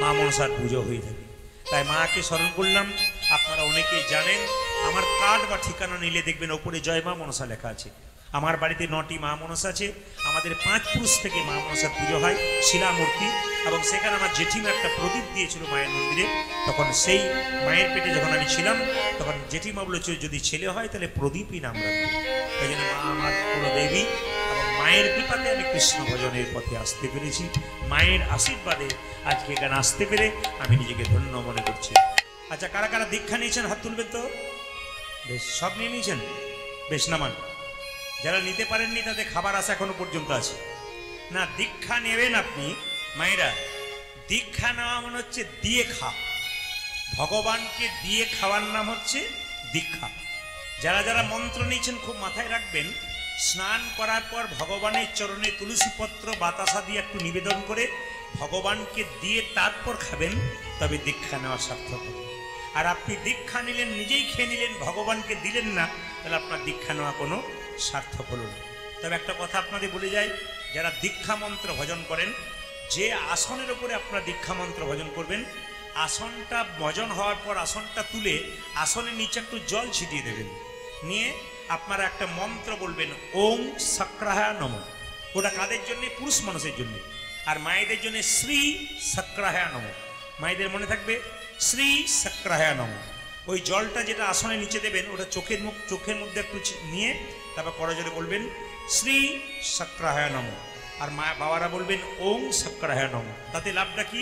Speaker 1: মা মনসার পুজো হয়ে থাকে। তাই মাকে স্মরণ করলাম। আপনারা অনেকেই জানেন, আমার কার্ড বা ঠিকানা নিলে দেখবেন ওপরে জয় মা মনসা লেখা আছে। আমার বাড়িতে 9টি মা মনসা আছে। আমাদের 5 পুরুষ থেকে মা মনসার পুজো হয়, শিলামূর্তি। এবং সেখানে আমার জেঠিমা একটা প্রদীপ দিয়েছিল মায়ের মন্দিরে। তখন সেই মায়ের পেটে যখন আমি ছিলাম, তখন জেঠিমা বলেছিল যদি ছেলে হয় তাহলে প্রদীপই নাম রাখবে। তাই জন্য মা আমার কুলদেবী, এবং মায়ের কৃপাতে আমি কৃষ্ণ ভজনের পথে আসতে পেরেছি। মায়ের আশীর্বাদে আজকে এখানে আসতে পেরে আমি নিজেকে ধন্য মনে করছি। আচ্ছা, কারা কারা দীক্ষা নিয়েছেন হাত তুলবেন তো? বেশ, সব নিয়ে নিয়েছেন? বেশ, নামান। যারা নিতে পারেননি তাদের খাবার আশা এখনো পর্যন্ত আছে। না, দীক্ষা নেবেন আপনি মায়েরা। দীক্ষা নেওয়া মানে হচ্ছে দিয়ে খা। ভগবানকে দিয়ে খাওয়ার নাম হচ্ছে দীক্ষা। যারা যারা মন্ত্র নিয়েছেন খুব মাথায় রাখবেন, স্নান করার পর ভগবানের চরণে তুলসী পত্র বাতাসা দিয়ে একটু নিবেদন করে ভগবানকে দিয়ে তারপর খাবেন, তবে দীক্ষা নেওয়া সার্থক হবে। আর আপনি দীক্ষা নিলেন, নিজেই খেয়ে নিলেন, ভগবানকে দিলেন না, তাহলে আপনার দীক্ষা নেওয়া কোনো সার্থক হলো না। তবে একটা কথা আপনাদের বলে যাই, যারা দীক্ষা মন্ত্র ভজন করেন, যে আসনের উপরে আপনারা দীক্ষা মন্ত্র ভজন করবেন, আসনটা ভজন হওয়ার পর আসনটা তুলে আসনের নিচে একটু জল ছিটিয়ে দেবেন। নিয়ে আপনারা একটা মন্ত্র বলবেন, ওম সক্রাহায় নমঃ। ওটা কাদের জন্য? পুরুষ মানুষের জন্য। আর মায়েদের জন্য শ্রী সক্রাহায় নমঃ। মায়েদের মনে থাকবে শ্রী সক্রাহায় নমঃ। ওই জলটা যেটা আসনের নিচে দেবেন, ওটা চোখের মধ্যে একটু নিয়ে তারপর করজোরে বলবেন শ্রী সক্রাহায় নমঃ। আর মা বাবারা বলবেন ওম সক্রাহায় নমঃ। তাতে লাভটা কি?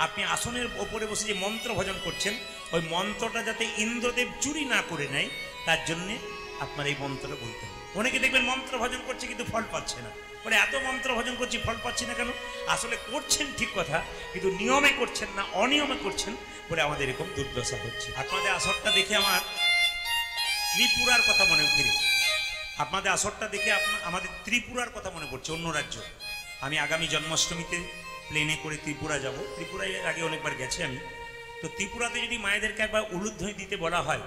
Speaker 1: আপনি আসনের ওপরে বসে যে মন্ত্র ভজন করছেন, ওই মন্ত্রটা যাতে ইন্দ্রদেব চুরি না করে নেয়, তার জন্যে আপনার এই মন্ত্রটা বলতে হবে। অনেকে দেখবেন মন্ত্র ভজন করছে কিন্তু ফল পাচ্ছে না। বলে এত মন্ত্র ভজন করছি ফল পাচ্ছি না কেন? আসলে করছেন ঠিক কথা, কিন্তু নিয়মে করছেন না, অনিয়মে করছেন বলে আমাদের এরকম দুর্দশা হচ্ছে। আপনাদের আসরটা দেখে আমার ত্রিপুরার কথা মনে ফিরে, আপনাদের আসরটা দেখে আমাদের ত্রিপুরার কথা মনে পড়ছে, অন্য রাজ্য। আমি আগামী জন্মাষ্টমীতে প্লেনে করে ত্রিপুরা যাব। ত্রিপুরায় আগে অনেকবার গেছি আমি। তো ত্রিপুরাতে যদি মায়েদেরকে একবার উলুধ্বনি দিতে বলা হয়,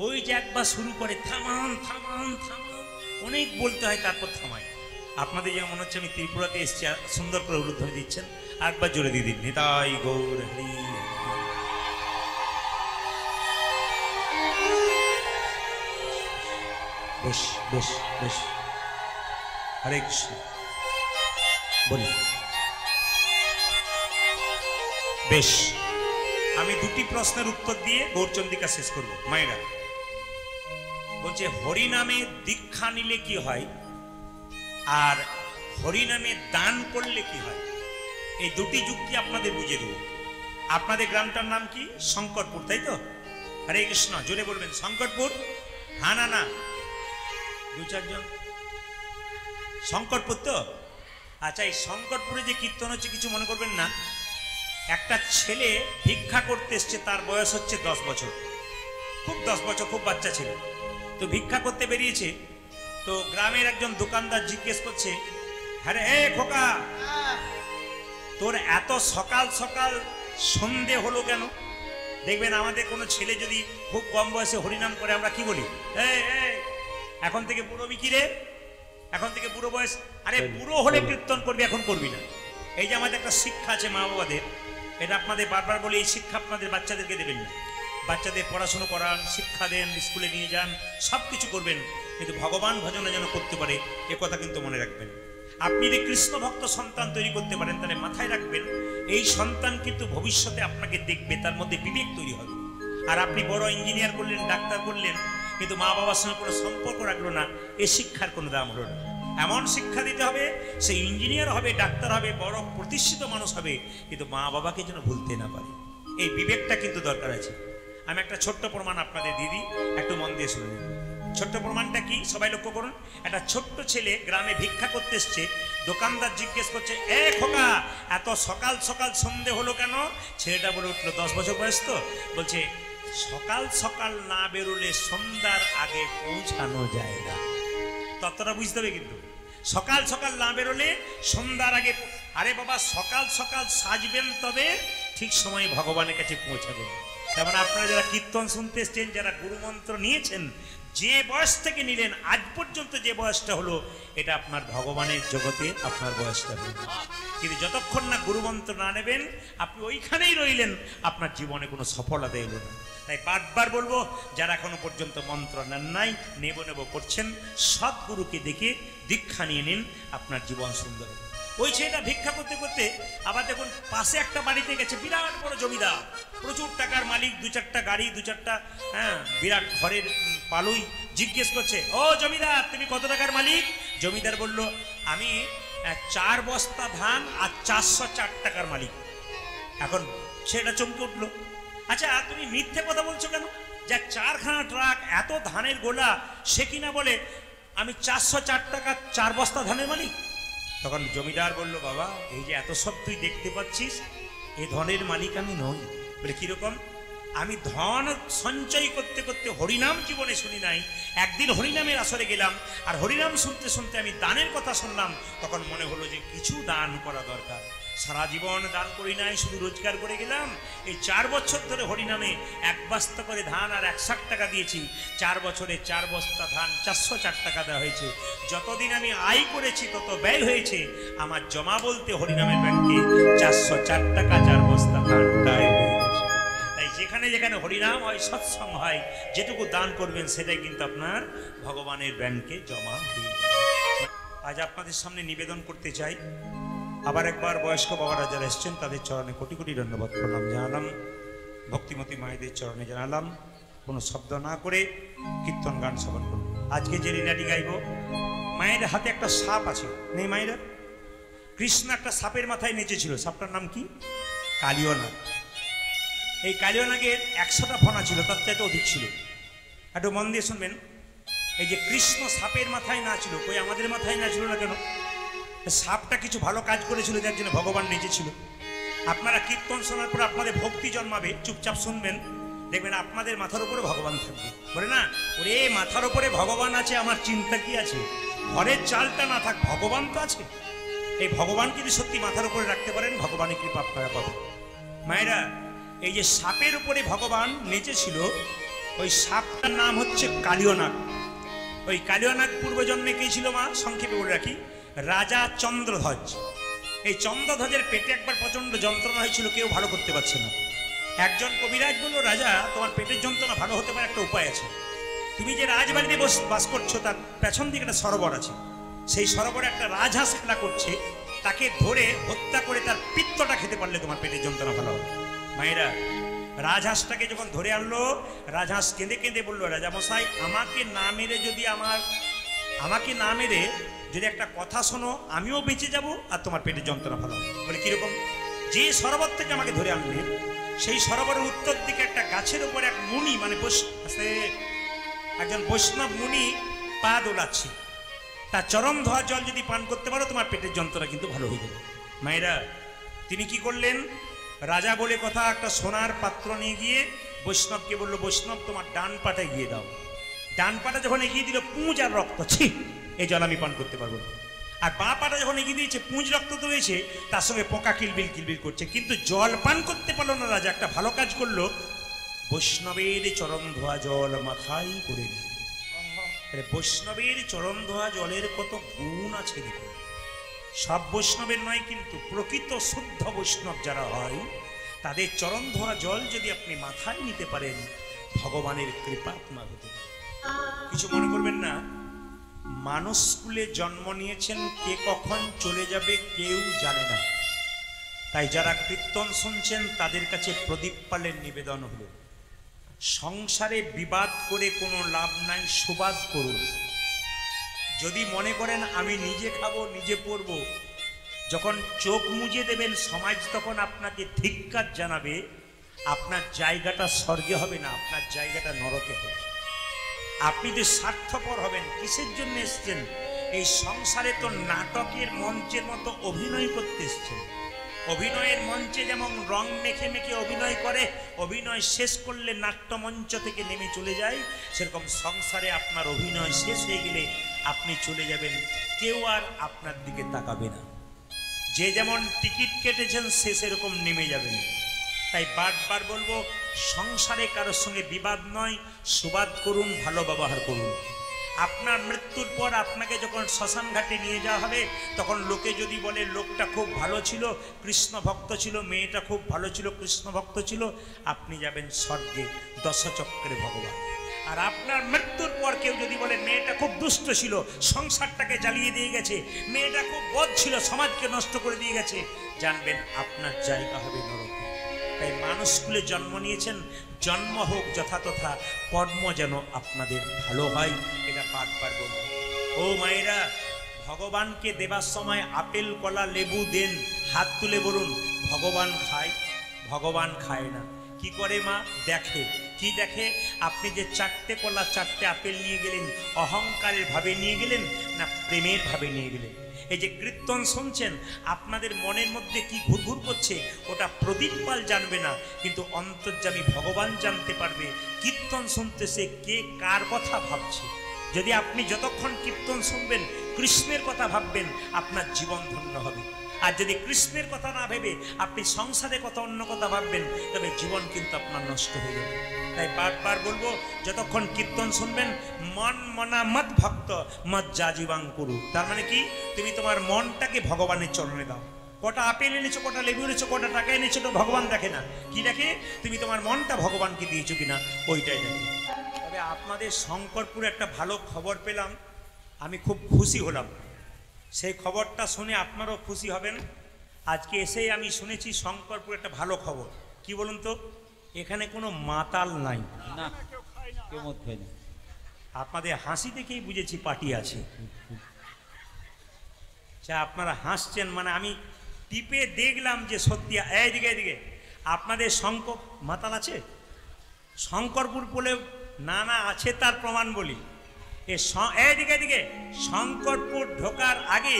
Speaker 1: ওই যে একবার শুরু করে থামান থামান থামান, অনেক বলতে হয়, তারপর থামায়। আপনাদের যেমন মনে হচ্ছে আমি ত্রিপুরাতে এসেছি, সুন্দর করে উলুধ্বনি দিচ্ছেন, একবার জোরে দিয়ে দিন, নিতাই গৌর হরি। বেশ বেশ বেশ, হরে কৃষ্ণ বলি। বেশ, আমি 2টি প্রশ্নের উত্তর দিয়ে গৌরচন্দ্রিকা শেষ করব। মায়েরা বলছে হরিনামে দীক্ষা নিলে কি হয়, আর হরিনামে দান করলে কি হয়। এই 2টি যুক্তি আপনাদের বুঝিয়ে দেব। আপনাদের গ্রামটার নাম কি? শঙ্করপুর, তাই তো? হরে কৃষ্ণ, জোরে বলবেন শঙ্করপুর। হ্যাঁ না না, 2-4 জন শঙ্করপুর তো? আচ্ছা, এই শঙ্করপুরে যে কীর্তন হচ্ছে কিছু মনে করবেন না। একটা ছেলে ভিক্ষা করতে এসছে, তার বয়স হচ্ছে 10 বছর, খুব 10 বছর, খুব বাচ্চা ছিল। তো ভিক্ষা করতে বেরিয়েছে। তো গ্রামের একজন দোকানদার জিজ্ঞেস করছে, আরে এ খোকা, তোর এত সকাল সকাল সন্ধে হলো কেন? দেখবেন আমাদের কোনো ছেলে যদি খুব কম বয়সে হরিনাম করে, আমরা কি বলি? এখন থেকে বুড়ো বিকি রে, এখন থেকে বুড়ো বয়স। আরে বুড়ো হলে কীর্তন করবি, এখন করবি না। এই যে আমাদের একটা শিক্ষা আছে মা বাবাদের, এটা আপনাদের বারবার বলে, এই শিক্ষা আপনাদের বাচ্চাদেরকে দেবেন না। বাচ্চাদের পড়াশুনো করান, শিক্ষা দেন, স্কুলে নিয়ে যান, সব কিছু করবেন, কিন্তু ভগবান ভজনে যেন করতে পারে, এ কথা কিন্তু মনে রাখবেন। আপনি যদি কৃষ্ণ ভক্ত সন্তান তৈরি করতে পারেন, তাহলে মাথায় রাখবেন এই সন্তান কিন্তু ভবিষ্যতে আপনাকে দেখবে, তার মধ্যে বিবেক তৈরি হবে। আর আপনি বড় ইঞ্জিনিয়ার করলেন, ডাক্তার করলেন, কিন্তু মা বাবার সঙ্গে কোনো সম্পর্ক রাখলো না, এ শিক্ষার কোনো দাম হলো না। এমন শিক্ষা দিতে হবে, সে ইঞ্জিনিয়ার হবে, ডাক্তার হবে, বড় প্রতিষ্ঠিত মানুষ হবে, কিন্তু মা বাবাকে যেন ভুলতে না পারে। এই বিবেকটা কিন্তু দরকার আছে। আমি একটা ছোট্ট প্রমাণ আপনাদের দিদি, একটু মন দিয়ে শুনে নিন। ছোট্ট প্রমাণটা কি সবাই লক্ষ্য করুন। একটা ছোট্ট ছেলে গ্রামে ভিক্ষা করতে এসছে, দোকানদার জিজ্ঞেস করছে, এ খোকা, এত সকাল সকাল সন্ধে হলো কেন? ছেলেটা বলে উঠলো, 10 বছর বয়স তো, বলছে সকাল সকাল না বেরোলে সন্ধ্যার আগে পৌঁছানো যায় না। ততটা বুঝতে হবে কিন্তু, সকাল সকাল না বেরোলে সন্ধ্যার আগে। আরে বাবা, সকাল সকাল সাজবেন তবে ঠিক সময়ে ভগবানের কাছে পৌঁছাবেন। তার মানে আপনারা যারা কীর্তন শুনতে এসছেন, যারা গুরুমন্ত্র নিয়েছেন, যে বয়স থেকে নিলেন আজ পর্যন্ত যে বয়সটা হলো, এটা আপনার ভগবানের জগতে আপনার বয়সটা হলো। কিন্তু যতক্ষণ না গুরুমন্ত্র না নেবেন, আপনি ওইখানেই রইলেন, আপনার জীবনে কোনো সফলতা এলো না। তাই বারবার বলবো, যারা এখনো পর্যন্ত মন্ত্র নেন নাই, নেব করছেন, সৎগুরুকে দেখে দীক্ষা নিয়ে নিন, আপনার জীবন সুন্দর হবে। ওই ছেলেটা ভিক্ষা করতে করতে আবার দেখুন পাশে একটা বাড়িতে গেছে, বিরাট বড় জমিদার, প্রচুর টাকার মালিক, 2-4টা গাড়ি, 2-4টা বিরাট ঘরের পালুই। জিজ্ঞেস করছে, ও জমিদার, তুমি কত টাকার মালিক? জমিদার বলল, আমি 4 বস্তা ধান আর 404 টাকার মালিক। এখন ছেলেটা চমকে উঠলো, আচ্ছা তুমি মিথ্যে কথা বলছো কেন? যা 4খানা ট্রাক, এত ধানের গোলা, সে কিনা বলে আমি 404 টাকা 4 বস্তা ধানের মালিক। তখন জমিদার বলল, বাবা, এই যে এত সব তুই দেখতে পাচ্ছিস, এই ধনের মালিক আমি নই। বলে কিরকম? আমি ধন সঞ্চয় করতে করতে হরিনাম জীবনে শুনি নাই। একদিন হরিনামের আসরে গেলাম, আর হরিনাম শুনতে শুনতে আমি দানের কথা শুনলাম। তখন মনে হলো যে কিছু দান করা দরকার। সারা জীবন দান করি নাই, শুধু রোজগার করে গেলাম। এই 4 বছর ধরে হরিনামে 1 বস্তা করে ধান আর 160 টাকা দিয়েছি। 4 বছরে 4 বস্তা ধান 404 টাকা দেওয়া হয়েছে। যতদিন আমি আয় করেছি তত ব্যয় হয়েছে। আমার জমা বলতে হরিনামের ব্যাংকে 404 টাকা 4 বস্তা ধানটাই হয়ে গেছে। তাই যেখানে যেখানে হরিনাম হয়, সৎসঙ্গ হয়, যেটুকু দান করবেন সেটাই কিন্তু আপনার ভগবানের ব্যাংকে জমা হয়ে যাবে। আজ আপনাদের সামনে নিবেদন করতে চাই, আবার একবার বয়স্ক বাবারা যারা এসছেন তাদের চরণে কোটি কোটি ধন্যবাদ প্রণাম জানালাম, ভক্তিমতী মায়েদের চরণে জানালাম। কোনো শব্দ না করে কীর্তন গান শ্রবণ করুন। আজকে যে লীলাটি গাইব, মায়ের হাতে একটা সাপ আছে, নেই মায়েরা? কৃষ্ণ একটা সাপের মাথায় নেচেছিল, সাপটার নাম কি? কালিয়নাগ। এই কালিয়নাগের 100টা ফনা ছিল, তার চাইতে অধিক ছিল। একটু মন দিয়ে শুনবেন। এই যে কৃষ্ণ সাপের মাথায় না ছিল, কই আমাদের মাথায় না ছিল না কেন? সাপটা কিছু ভালো কাজ করেছিল, যার জন্য ভগবান নেচেছিল। আপনারা কীর্তন শোনার পর আপনাদের ভক্তি জন্মাবে, চুপচাপ শুনবেন, দেখবেন আপনাদের মাথার উপরে ভগবান থাকবে। বলে না, ওরে মাথার উপরে ভগবান আছে, আমার চিন্তা কি আছে? ঘরের চালটা না থাক, ভগবান তো আছে। এই ভগবান যদি সত্যি মাথার উপরে রাখতে পারেন, ভগবানের কৃপা আপনারা পাবেন। মায়েরা, এই যে সাপের উপরে ভগবান নেচেছিল, ওই সাপটার নাম হচ্ছে কালিয়নাগ। ওই কালিয়নাগ পূর্বজন্মে কে ছিল মা? সংক্ষেপে বলে রাখি, রাজা চন্দ্রধ্বজ। এই চন্দ্রধ্বজের পেটে একবার প্রচন্ড যন্ত্রণা হয়েছিল, কেউ ভালো করতে পারছে না। একজন কবিরাজ বলল, রাজা, তোমার পেটের যন্ত্রণা ভালো হতে পারে, একটা উপায় আছে। তুমি যে রাজবাড়িতে বাস করছো, তার পেছন দিকে একটা সরোবর আছে। সেই সরোবরে একটা রাজহাঁস খেলা করছে, তাকে ধরে হত্যা করে তার পিত্তটা খেতে পারলে তোমার পেটের যন্ত্রণা ভালো হবে। মায়েরা, রাজহাঁসটাকে যখন ধরে আনলো, রাজহাঁস কেঁদে কেঁদে বললো, রাজা মশাই, আমাকে না মেরে যদি একটা কথা শোনো, আমিও বেঁচে যাব আর তোমার পেটের যন্ত্রণা ভালো হবে। বলে কিরকম? যে সরোবর থেকে আমাকে ধরে আনলে, সেই সরোবরের উত্তর দিকে একটা গাছের উপরে এক মুনি, মানে একজন বৈষ্ণব মুনি পা দোলাচ্ছে, তার চরম ধোয়া জল যদি পান করতে পারো, তোমার পেটের যন্ত্রণা কিন্তু ভালো হয়ে যাবে। মায়েরা, তিনি কি করলেন? রাজা বলে কথা, একটা সোনার পাত্র নিয়ে গিয়ে বৈষ্ণবকে বললো, বৈষ্ণব তোমার ডান পাটা এগিয়ে দাও। ডান পাটা যখন এগিয়ে দিল, পুঁজ আর রক্ত, ছি, এই জল আমি পান করতে পারবো না। আর বাঁ পাটা যখন এগিয়ে দিয়েছে, পুঁজ রক্ত তো হয়েছে, তার সঙ্গে পোকা কিলবিল কিলবিল করছে, কিন্তু জল পান করতে পারলো না। রাজা একটা ভালো কাজ করলো, বৈষ্ণবের চরণ ধোয়া জল মাথায় করে নিল। বৈষ্ণবের চরণ ধোয়া জলের কত গুণ আছে দেখুন। সব বৈষ্ণবের নয়, কিন্তু প্রকৃত শুদ্ধ বৈষ্ণব যারা হয়, তাদের চরণ ধোয়া জল যদি আপনি মাথায় নিতে পারেন, ভগবানের কৃপা আপনার হতে পারে। কিছু মনে করবেন না, মানুষ স্কুলে জন্ম নিয়েছেন, কে কখন চলে যাবে কেউ জানে না। তাই যারা কীর্তন শুনছেন, তাদের কাছে প্রদীপ পালের নিবেদন হলো, সংসারে বিবাদ করে কোনো লাভ নাই, সুবাদ করুন। যদি মনে করেন আমি নিজে খাবো নিজে পরবো, যখন চোখ মুজে দেবেন সমাজ তখন আপনাকে ধিক্কার জানাবে। আপনার জায়গাটা স্বর্গে হবে না, আপনার জায়গাটা নরকে হবে। আপনি যে স্বার্থপর হবেন, কিসের জন্য এসছেন? এই সংসারে তো নাটকের মঞ্চের মতো অভিনয় করতে এসছেন। অভিনয়ের মঞ্চে যেমন রং মেখে মেখে অভিনয় করে, অভিনয় শেষ করলে নাট্যমঞ্চ থেকে নেমে চলে যায়, সেরকম সংসারে আপনার অভিনয় শেষ হয়ে গেলে আপনি চলে যাবেন, কেউ আর আপনার দিকে তাকাবে না। যে যেমন টিকিট কেটেছেন সে সেরকম নেমে যাবেন। তাই বারবার বলবো, সংসারে কারোর সঙ্গে বিবাদ নয়, সুবাদ করুন, ভালো ব্যবহার করুন। আপনার মৃত্যুর পর আপনাকে যখন শ্মশান ঘাটে নিয়ে যাওয়া হবে, তখন লোকে যদি বলে লোকটা খুব ভালো ছিল, কৃষ্ণ ভক্ত ছিল, মেয়েটা খুব ভালো ছিল, কৃষ্ণ ভক্ত ছিল, আপনি যাবেন স্বর্গে, দশচক্রে ভগবান। আর আপনার মৃত্যুর পর কেউ যদি বলে মেয়েটা খুব দুষ্ট ছিল, সংসারটাকে জ্বালিয়ে দিয়ে গেছে, মেয়েটা খুব বদ ছিল, সমাজকে নষ্ট করে দিয়ে গেছে, জানবেন আপনার জায়গা হবে নরকে। তাই মানুষকুলে জন্ম নিয়েছেন, জন্ম হোক যথাতথা, কর্ম যেন আপনাদের ভালো হয়, এটা বারবার বলব। ও মায়েরা, ভগবানকে দেবার সময় আপেল কলা লেবু দেন, হাত তুলে বলুন ভগবান খায়? ভগবান খায় না। কি করে মা? দেখে। কি দেখে? আপনি যে 4টে কলা 4টে আপেল নিয়ে গেলেন, অহংকারের ভাবে নিয়ে গেলেন না প্রেমের ভাবে নিয়ে গেলেন? এই যে কীর্তন শুনছেন, আপনাদের মনের মধ্যে কি ঘুরঘুর করছে ওটা প্রদীপ পাল জানবে না, কিন্তু অন্তর্যামী ভগবান জানতে পারবে কীর্তন শুনতে সে কে কার কথা ভাবছে। যদি আপনি যতক্ষণ কীর্তন শুনবেন কৃষ্ণের কথা ভাববেন, আপনার জীবন ধন্য হবে। আর যদি কৃষ্ণের কথা না ভেবে আপনি সংসারের কথা অন্য কথা ভাববেন, তবে জীবন কিন্তু আপনার নষ্ট হয়ে যাবে। তাই বারবার বলবো, যতক্ষণ কীর্তন শুনবেন মন মনা মত ভক্ত মত যাজীবাং করু। তার মানে কি? তুমি তোমার মনটাকে ভগবানের চরণে দাও। কটা আপেল এনেছো, কটা লেবু এনেছো, কটা টাকা এনেছো, তো ভগবান দেখে না। কি দেখে? তুমি তোমার মনটা ভগবানকে দিয়েছো কিনা, ওইটাই দেখে। তবে আপনাদের শঙ্করপুরে একটা ভালো খবর পেলাম, আমি খুব খুশি হলাম। সেই খবরটা শুনে আপনারাও খুশি হবেন। আজকে এসেই আমি শুনেছি শঙ্করপুর একটা ভালো খবর। কি বলুন তো? এখানে কোনো মাতাল নাই।
Speaker 2: না, কেউ মদ খায় না।
Speaker 1: আপনাদের হাসি দেখেই বুঝেছি পার্টি আছে। যা আপনারা হাসছেন, মানে আমি টিপে দেখলাম যে সত্যি। এইদিকে এদিকে আপনাদের শঙ্কর মাতাল আছে? শঙ্করপুর বলে না না আছে, তার প্রমাণ বলি। এইদিকে এদিকে শঙ্করপুর ঢোকার আগে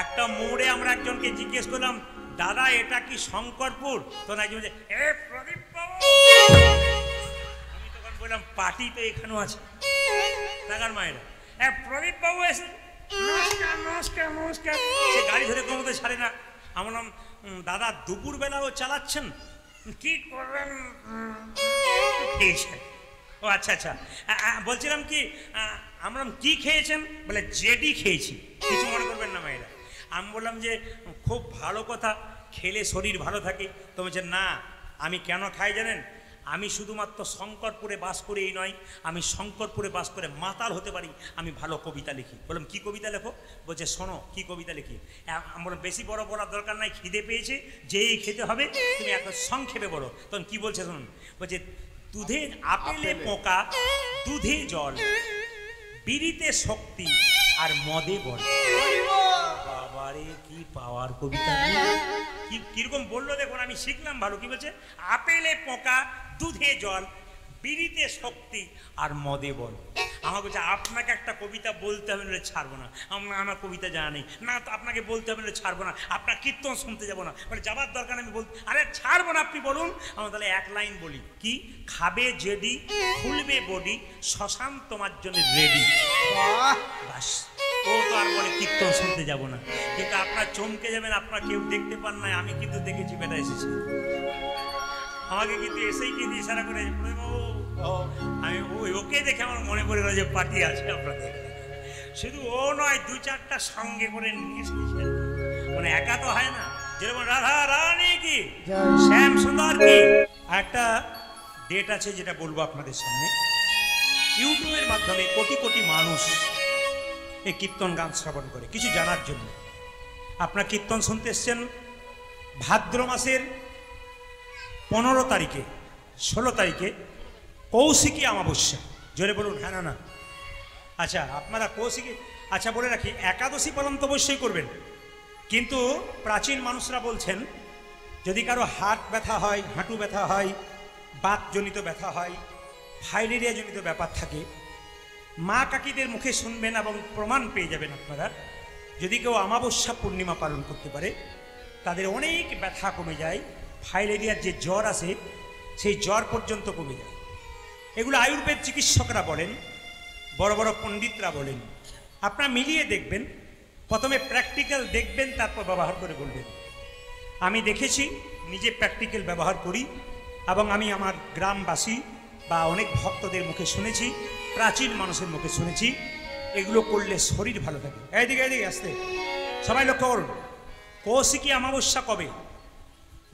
Speaker 1: একটা মোড়ে আমরা একজনকে জিজ্ঞেস করলাম, দাদা এটা কি শঙ্করপুর? তো না একজন, এ প্রদীপ বাবু। আমি তখন বললাম পার্টি তো এখানেও আছে। টাকার মায়েরা, প্রদীপ বাবু এসে নমস্কার নমস্কার নমস্কার। সে গাড়ি ধরে কোনো মতো ছাড়ে না। আমার নাম দাদা, দুপুরবেলাও চালাচ্ছেন? কি করবেন? ও আচ্ছা আচ্ছা, বলছিলাম কি আমরা কি খেয়েছেন? বলে জেডি খেয়েছি। কিছু মনে করবেন না মায়েরা। আমি বললাম যে খুব ভালো কথা, খেলে শরীর ভালো থাকে। তো বলছে না, আমি কেন খাই জানেন? আমি শুধুমাত্র শঙ্করপুরে বাস করে এই নয়, আমি শঙ্করপুরে বাস করে মাতাল হতে পারি। আমি ভালো কবিতা লিখি। বললাম কি কবিতা লেখো? বলছে শোনো কি কবিতা লিখি। আমি বললাম বেশি বড় বলার দরকার নাই, খিদে পেয়েছে, যেই খেতে হবে তুমি একটা সংক্ষেপে বলো। তখন কি বলছে শুনুন। বলছে দুধে আপেলে পোকা, দুধে জল, বিড়িতে শক্তি আর মদে বল। বাবারে কি পাওয়ার কবিতা! কিরকম বললো দেখুন, আমি শিখলাম ভালো। কি বলছে? আপেলে পোকা, দুধে জল, বিড়িতে শক্তি আর মদে বল। আমার বলছে আপনাকে একটা কবিতা বলতে হবে, না ছাড়বো না। আমার কবিতা জানা নেই। না তো আপনাকে বলতে হবে, না ছাড়বো না। আপনার কীর্তন শুনতে যাবো না। মানে যাবার দরকার আমি বলতে, আরে ছাড়বো না, আপনি বলুন। আমার তাহলে এক লাইন বলি। কি? খাবে জেডি, খুলবে বডি, শ্মশান তোমার জন্য রেডি। বাস। ও তো আর বলে কীর্তন শুনতে যাব না। কিন্তু আপনার চমকে যাবেন, আপনার কেউ দেখতে পান না, আমি কিন্তু দেখেছি। বেটা এসেছি, আমাকে কিন্তু এসেই কিন্তু ইশারা করে, আমি ওকে দেখে আমার মনে পড়ে গেল যে পার্টি আছে আপনাদের। শুধু ও নয়, 2-4টা সঙ্গে করে নিয়ে এসেছেন। মানে একা তো হয় না। যেরকম রাধা রানী কি, শ্যাম সুন্দর কি। একটা ডেট আছে যেটা বলবো আপনাদের সামনে। ইউটিউবের মাধ্যমে কোটি কোটি মানুষ এই কীর্তন গান শ্রবণ করে কিছু জানার জন্য। আপনার কীর্তন শুনতে এসছেন ভাদ্র মাসের 15 তারিখে, 16 তারিখে কৌশিকী অমাবস্যা। জোরে বলুন হ্যাঁ না না। আচ্ছা, আপনারা কৌশিকী আচ্ছা বলে রাখি, একাদশী পালন তো অবশ্যই করবেন, কিন্তু প্রাচীন মানুষরা বলছেন যদি কারো হাত ব্যথা হয়, হাঁটু ব্যথা হয়, বাতজনিত ব্যথা হয়, ফাইলেরিয়া জনিত ব্যাপার থাকে, মা কাকিদের মুখে শুনবেন এবং প্রমাণ পেয়ে যাবেন আপনারা। যদি কেউ অমাবস্যা পূর্ণিমা পালন করতে পারে তাদের অনেক ব্যথা কমে যায়, ফাইলেরিয়ার যে জ্বর আসে সেই জ্বর পর্যন্ত কমে যায়। এগুলো আয়ুর্বেদ চিকিৎসকরা বলেন, বড় বড় পণ্ডিতরা বলেন। আপনারা মিলিয়ে দেখবেন, প্রথমে প্র্যাকটিক্যাল দেখবেন, তারপর ব্যবহার করে বলবেন। আমি দেখেছি, নিজে প্র্যাকটিক্যাল ব্যবহার করি, এবং আমি আমার গ্রামবাসী বা অনেক ভক্তদের মুখে শুনেছি, প্রাচীন মানুষের মুখে শুনেছি, এগুলো করলে শরীর ভালো থাকে। এইদিকে এইদিকে আসতে সবাই লক্ষ্য করুন। কৌশিকী অমাবস্যা কবে?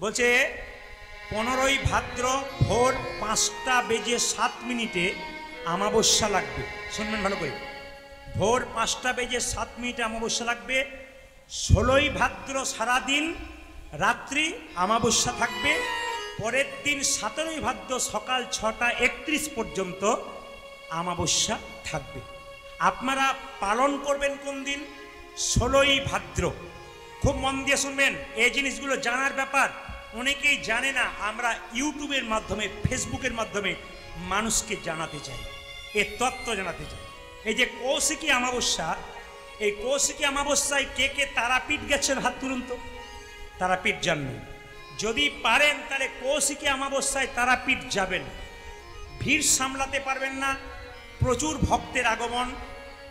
Speaker 1: বলছে 15ই ভাদ্র ভোর 5:07 অমাবস্যা লাগবে। শুনবেন ভালো করে, ভোর 5:07 অমাবস্যা লাগবে। 16ই ভাদ্র সারাদিন রাত্রি অমাবস্যা থাকবে। পরের দিন 17ই ভাদ্র সকাল 6:31 পর্যন্ত অমাবস্যা থাকবে। আপনারা পালন করবেন কোন দিন? 16ই ভাদ্র। খুব মন দিয়ে শুনবেন, এই জিনিসগুলো জানার ব্যাপার, অনেকেই জানে না। আমরা ইউটিউবের মাধ্যমে, ফেসবুকের মাধ্যমে মানুষকে জানাতে চাই, এর তত্ত্ব জানাতে চাই। এই যে কৌশিকী অমাবস্যা, এই কৌশিকী অমাবস্যায় কে কে তারাপীঠ গেছেন? হাত তুলুন তো। তারাপীঠ যাননি? যদি পারেন তাহলে কৌশিকী অমাবস্যায় তারাপীঠ যাবেন। ভিড় সামলাতে পারবেন না, প্রচুর ভক্তের আগমন।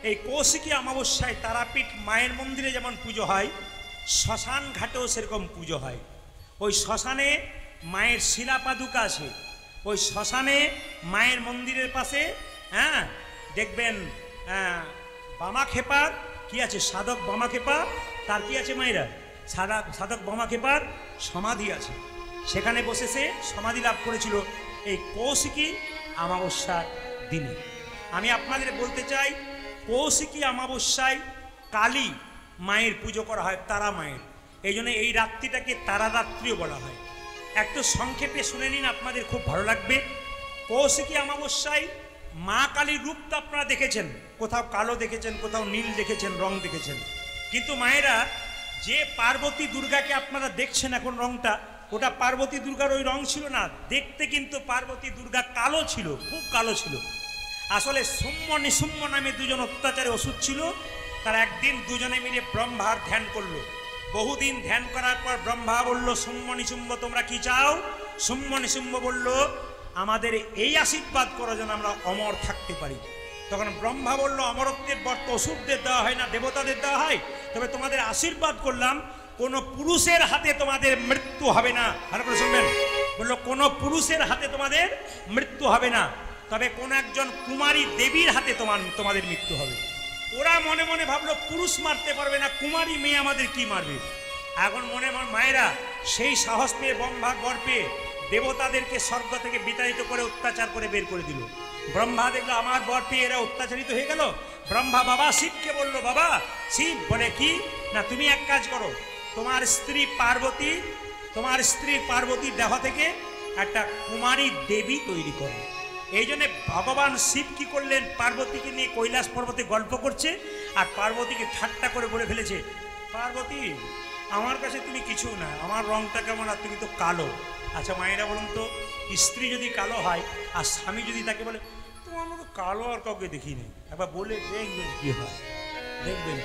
Speaker 1: এই কৌশিকী অমাবস্যায় তারাপীঠ মায়ের মন্দিরে যেমন পুজো হয়, শ্মশান ঘাটেও সেরকম পুজো হয়। ওই শ্মশানে মায়ের শিলাপাদুকা আছে, ওই শ্মশানে মায়ের মন্দিরের পাশে দেখবেন বামাক্ষেপার কি আছে, সাধক বামাক্ষেপা, তার কি আছে মায়েরা, সাধক বামাক্ষেপার সমাধি আছে। সেখানে বসে সে সমাধি লাভ করেছিল এই কৌশিকী অমাবস্যার দিনে। আমি আপনাদের বলতে চাই, কৌশিকী অমাবস্যায় কালী মায়ের পুজো করা হয়, তারা মায়ের। এই জন্য এই রাত্রিটাকে তারা রাত্রিও বলা হয়। একটু সংক্ষেপে শুনে নিন, আপনাদের খুব ভালো লাগবে। কৌশিকী অমাবস্যায় মা কালীর রূপ তো আপনারা দেখেছেন, কোথাও কালো দেখেছেন, কোথাও নীল দেখেছেন, রং দেখেছেন। কিন্তু মায়েরা যে পার্বতী দুর্গাকে আপনারা দেখছেন এখন রংটা, ওটা পার্বতী দুর্গার ওই রং ছিল না। দেখতে কিন্তু পার্বতী দুর্গা কালো ছিল, খুব কালো ছিল। আসলে সৌম্য নিসুম্য নামে দুজন অত্যাচারী ওষুধ ছিল। তারা একদিন দুজনে মিলে ব্রহ্মার ধ্যান করলো। বহুদিন ধ্যান করার পর ব্রহ্মা বলল, সৌম্য নিসুম্ব তোমরা কি চাও? সৌম্য নিসুম্ব বলল, আমাদের এই আশীর্বাদ করো যেন আমরা অমর থাকতে পারি। তখন ব্রহ্মা বলল, অমরত্বের বর্ত অসুরদের দেওয়া হয় না, দেবতাদের দেওয়া হয়। তবে তোমাদের আশীর্বাদ করলাম, কোনো পুরুষের হাতে তোমাদের মৃত্যু হবে না। ভালো করে শুনবেন, বললো কোনো পুরুষের হাতে তোমাদের মৃত্যু হবে না, তবে কোন একজন কুমারী দেবীর হাতে তোমাদের মৃত্যু হবে। ওরা মনে মনে ভাবলো, পুরুষ মারতে পারবে না, কুমারী মেয়ে আমাদের কি মারবে? এখন মনে মনে মায়েরা সেই সাহস পেয়ে, ব্রহ্মার বর পেয়ে দেবতাদেরকে স্বর্গ থেকে বিতাড়িত করে অত্যাচার করে বের করে দিল। ব্রহ্মা দেখলো আমার বর পেয়ে এরা অত্যাচারিত হয়ে গেল। ব্রহ্মা বাবা শিবকে বলল, বাবা শিব বলে কি না, তুমি এক কাজ করো, তোমার স্ত্রী পার্বতীর দেহ থেকে একটা কুমারী দেবী তৈরি করো। এই জন্য ভগবান শিব কি করলেন, পার্বতীকে নিয়ে কৈলাস পর্বতে গল্প করছে, আর পার্বতীকে ঠাট্টা করে বলে ফেলেছে, পার্বতী আমার কাছে তুমি কিছু না, আমার রংটা কেমন, আর তুমি তো কালো। আচ্ছা মায়েরা বলুন তো, স্ত্রী যদি কালো হয় আর স্বামী যদি তাকে বলে, তোমার মতো কালো আর কাউকে দেখিনি, একবার বলে দেখবেন কি হয়, দেখবেন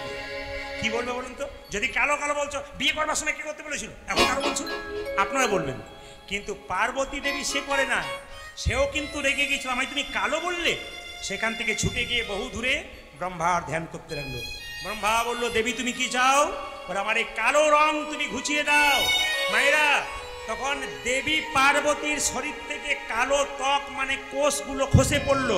Speaker 1: কি বলবে বলুন তো? যদি কালো কালো বলছো, বিয়ে করবার সময় কি করতে বলেছিল, এখন কালো বলছো, আপনারা বলবেন। কিন্তু পার্বতী দেবী সে করে না, সেও কিন্তু রেগে গিয়েছিল, আমায় তুমি কালো বললে। সেখান থেকে ছুটে গিয়ে বহু দূরে ব্রহ্মার ধ্যান করতে লাগলো। ব্রহ্মা বলল, দেবী তুমি কি চাও? বলে, আমার এই কালো রং তুমি ঘুচিয়ে দাও। মায়েরা, তখন দেবী পার্বতীর শরীর থেকে কালো ত্বক মানে কোষগুলো খসে পড়লো,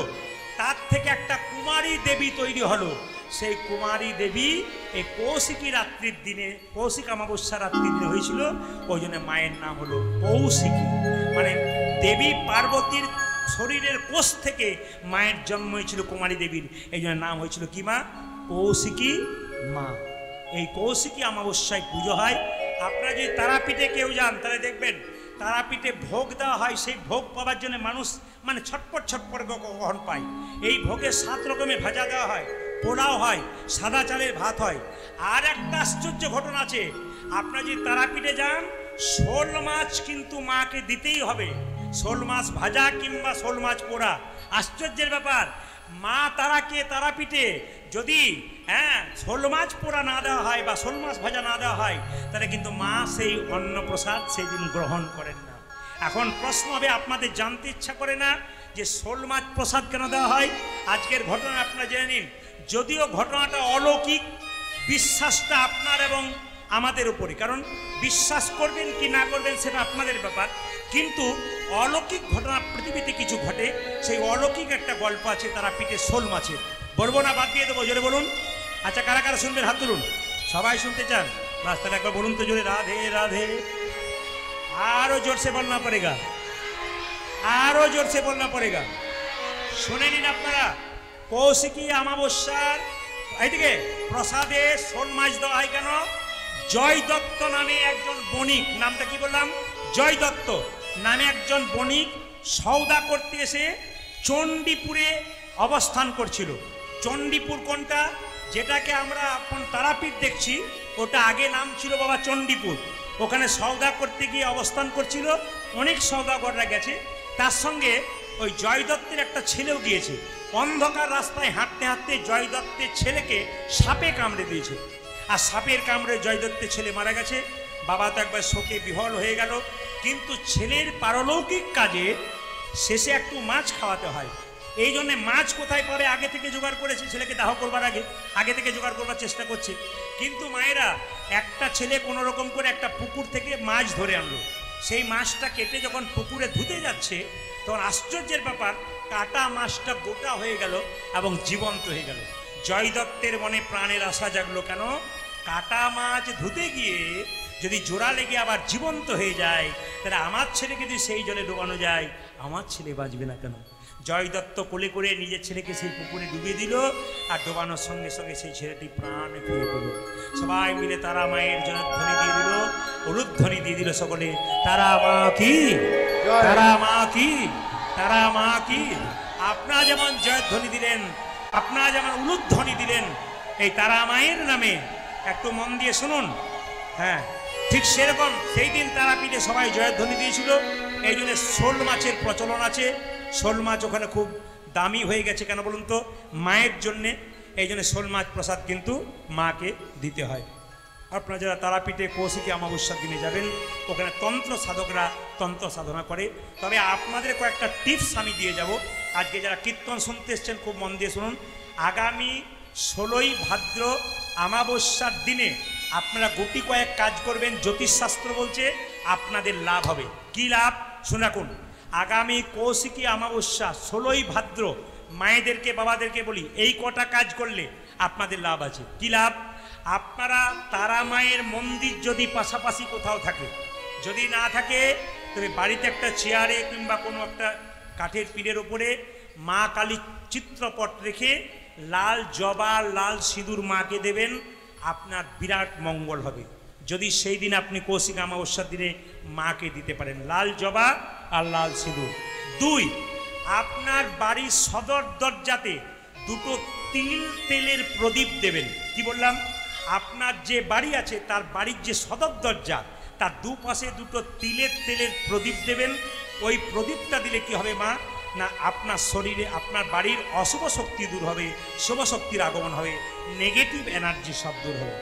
Speaker 1: তার থেকে একটা কুমারী দেবী তৈরি হলো। সেই কুমারী দেবী এই কৌশিকী রাত্রির দিনে, কৌশিক অমাবস্যা রাত্রির দিনে হয়েছিল, ওই জন্য মায়ের নাম হলো কৌশিকী। মানে দেবী পার্বতীর শরীরের কোষ থেকে মায়ের জন্ম হয়েছিল কুমারী দেবীর, এই জন্য নাম হয়েছিল কি মা? কৌশিকী মা। এই কৌশিকী অমাবস্যায় পুজো হয়। আপনারা যদি তারাপীঠে কেউ যান তাহলে দেখবেন তারাপীঠে ভোগ দেওয়া হয়। সেই ভোগ পাওয়ার জন্য মানুষ মানে ছটপট কখন পায়। এই ভোগে 7 রকমের ভাজা দেওয়া হয়, পোলাও হয়, সাদা চালের ভাত হয়। আর একটা আশ্চর্য ঘটনা আছে, আপনারা যদি তারাপীঠে যান, শোল মাছ কিন্তু মাকে দিতেই হবে, শোল মাছ ভাজা কিংবা শোল মাছ পোড়া। আশ্চর্যের ব্যাপার, মা তারাকে তারাপীঠে যদি শোল মাছ পোড়া না দেওয়া হয় বা শোল মাছ ভাজা না দেওয়া হয়, তাহলে কিন্তু মা সেই অন্নপ্রসাদ সেই দিন গ্রহণ করেন না। এখন প্রশ্ন হবে, আপনাদের জানতে ইচ্ছা করে না যে শোল মাছ প্রসাদ কেন দেওয়া হয়? আজকের ঘটনা আপনারা জেনে নিন। যদিও ঘটনাটা অলৌকিক, বিশ্বাসটা আপনার এবং আমাদের উপরে, কারণ বিশ্বাস করবেন কি না করবেন সেটা আপনাদের ব্যাপার। কিন্তু অলৌকিক ঘটনা পৃথিবীতে কিছু ঘটে, সেই অলৌকিক একটা গল্প আছে তারাপীঠে শোল মাছের। বলবো না, বাদ দিয়ে দেবো? জোরে বলুন। আচ্ছা, কারা কারা শুনবেন হাত তুলুন। সবাই শুনতে চান? বাস, তাহলে একবার বলুন তো জোরে, রাধে রাধে। আরো জোরসে বলনা পড়েগা, আরো জোরসে বলনা পড়েগা। শুনে নিন আপনারা, কৌশিকী অমাবস্যার এইদিকে প্রসাদে শোল মাছ দেওয়া হয় কেন? জয় দত্ত নামে একজন বণিক, নামটা কি বললাম? জয় দত্ত নামে একজন বণিক সওদা করতে এসে চণ্ডীপুরে অবস্থান করছিল। চণ্ডীপুর কোনটা? যেটাকে আমরা এখন তারাপীঠ দেখছি, ওটা আগে নাম ছিল বাবা চণ্ডীপুর। ওখানে সওদা করতে গিয়ে অবস্থান করছিল, অনেক সওদাগররা গেছে, তার সঙ্গে ওই জয় দত্তের একটা ছেলেও গিয়েছে। অন্ধকার রাস্তায় হাঁটতে হাঁটতে জয় দত্তের ছেলেকে সাপে কামড়ে দিয়েছে, আর সাপের কামড়ে জয় দত্তের ছেলে মারা গেছে। বাবা তো একবার শোকে বিহ্বল হয়ে গেল। কিন্তু ছেলের পারলৌকিক কাজে শেষে একটু মাছ খাওয়াতে হয়, এই জন্যে মাছ কোথায় পাবে আগে থেকে জোগাড় করেছে। ছেলেকে দাহ করবার আগে থেকে জোগাড় করবার চেষ্টা করছে। কিন্তু মায়েরা, একটা ছেলে কোনো রকম করে একটা পুকুর থেকে মাছ ধরে আনলো, সেই মাছটা কেটে যখন পুকুরে ধুতে যাচ্ছে, তখন আশ্চর্যের ব্যাপার, কাটা মাছটা গোটা হয়ে গেল এবং জীবন্ত হয়ে গেল। জয় দত্তের মনে প্রাণের আশা জাগলো, কেন? কাটা মাছ ধুতে গিয়ে যদি জোড়া লেগে আবার জীবন্ত হয়ে যায়, তাহলে আমার ছেলেকে যদি সেই জলে ডোবানো যায়, আমার ছেলে বাঁচবে না কেন? জয় দত্ত কোলে করে নিজের ছেলেকে সেই পুকুরে ডুবিয়ে দিল, আর ডোবানোর সঙ্গে সঙ্গে সেই ছেলেটি প্রাণ ফিরে পেল। সবাই মিলে তারা মায়ের জয়ধ্বনি দিয়ে দিল, উলুধ্বনি দিয়ে দিল সকলে, তারা মা কি, তারা মা কি, তারা মা কি। আপনারা যেমন জয়ধ্বনি দিলেন, আপনারা যেমন উলুধ্বনি দিলেন এই তারা মায়ের নামে, একটু মন দিয়ে শুনুন। হ্যাঁ, ঠিক সেরকম সেই দিন তারাপীঠে সবাই জয়ধ্বনি দিয়েছিল। এই জন্য শোল মাছের প্রচলন আছে। শোল মাছ ওখানে খুব দামি হয়ে গেছে, কেন বলুন তো? মায়ের জন্যে। এই জন্য শোল মাছ প্রসাদ কিন্তু মাকে দিতে হয়। আপনারা যারা তারাপীঠে কৌশিকী অমাবস্যার দিনে যাবেন, ওখানে তন্ত্র সাধকরা তন্ত্র সাধনা করে। তবে আপনাদের কয়েকটা টিপস আমি দিয়ে যাব। আজকে যারা কীর্তন শুনতে এসছেন, খুব মন দিয়ে শুনুন। আগামী 16ই ভাদ্র অমাবস্যার দিনে আপনারা গুটি কয়েক কাজ করবেন, জ্যোতিষশাস্ত্র বলছে আপনাদের লাভ হবে। কি লাভ? শুনে রাখুন। আগামী কৌশিকী অমাবস্যা 16ই ভাদ্র, মায়েদেরকে বাবাদেরকে বলি, এই কটা কাজ করলে আপনাদের লাভ আছে। কি লাভ? আপনারা তারা মায়ের মন্দির যদি পাশাপাশি কোথাও থাকে, যদি না থাকে তবে বাড়িতে একটা চেয়ারে কিংবা কোনো একটা কাঠের পিঠের ওপরে মা কালীর চিত্রপট রেখে লাল জবা লাল সিঁদুর মাকে দেবেন, আপনার বিরাট মঙ্গল হবে। যদি সেই দিন আপনি কৌশিক অমাবস্যার দিনে মাকে দিতে পারেন লাল জবা আর লাল সিঁদুর। 2, আপনার বাড়ির সদর দরজাতে দুটো তিল তেলের প্রদীপ দেবেন। কি বললাম? আপনার যে বাড়ি আছে তার বাড়ির যে সদর দরজা, তার দুপাশে দুটো তিলের তেলের প্রদীপ দেবেন। ওই প্রদীপটা দিলে কি হবে মা? না, আপনার শরীরে আপনার বাড়ির অশুভ শক্তি দূর হবে, শুভ শক্তির আগমন হবে, নেগেটিভ এনার্জি সব দূর হবে।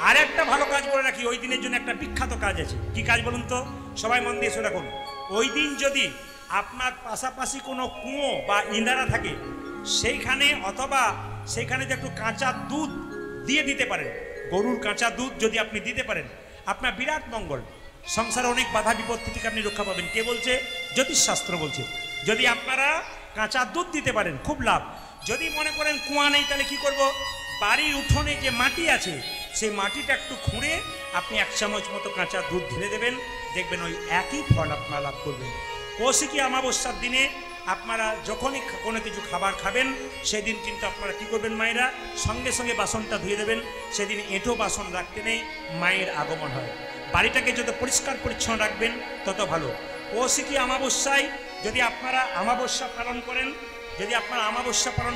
Speaker 1: আর একটা ভালো কাজ বলে রাখি, ওই দিনের জন্য একটা বিখ্যাত কাজ আছে। কি কাজ বলুন তো? সবাই মন দিয়ে শুনে রাখুন। ওই দিন যদি আপনার পাশাপাশি কোনো কুয়ো বা ইঁদারা থাকে, সেইখানে অথবা সেইখানে যে একটু কাঁচা দুধ দিয়ে দিতে পারেন, গরুর কাঁচা দুধ যদি আপনি দিতে পারেন, আপনার বিরাট মঙ্গল। সংসারে অনেক বাধা বিপত্তি থেকে আপনি রক্ষা পাবেন। কে বলছে? জ্যোতিষশাস্ত্র বলছে। যদি আপনারা কাঁচা দুধ দিতে পারেন, খুব লাভ। যদি মনে করেন কুয়া নেই, তাহলে কি করব? বাড়ির উঠোনে যে মাটি আছে, সেই মাটিটা একটু খুঁড়ে আপনি 1 চামচ মতো কাঁচা দুধ ঢেলে দেবেন, দেখবেন ওই একই ফল আপনারা লাভ করবেন। কৌশিকী অমাবস্যার দিনে আপনারা যখনই কোনো কিছু খাবার খাবেন, সেদিন কিন্তু আপনারা কি করবেন মায়েরা? সঙ্গে সঙ্গে বাসনটা ধুয়ে দেবেন। সেদিন এঁটো বাসন রাখতে নেই, মায়ের আগমন হয়। বাড়িটাকে যত পরিষ্কার পরিচ্ছন্ন রাখবেন তত ভালো। কৌশিকী অমাবস্যায় যদি আপনারা অমাবস্যা পালন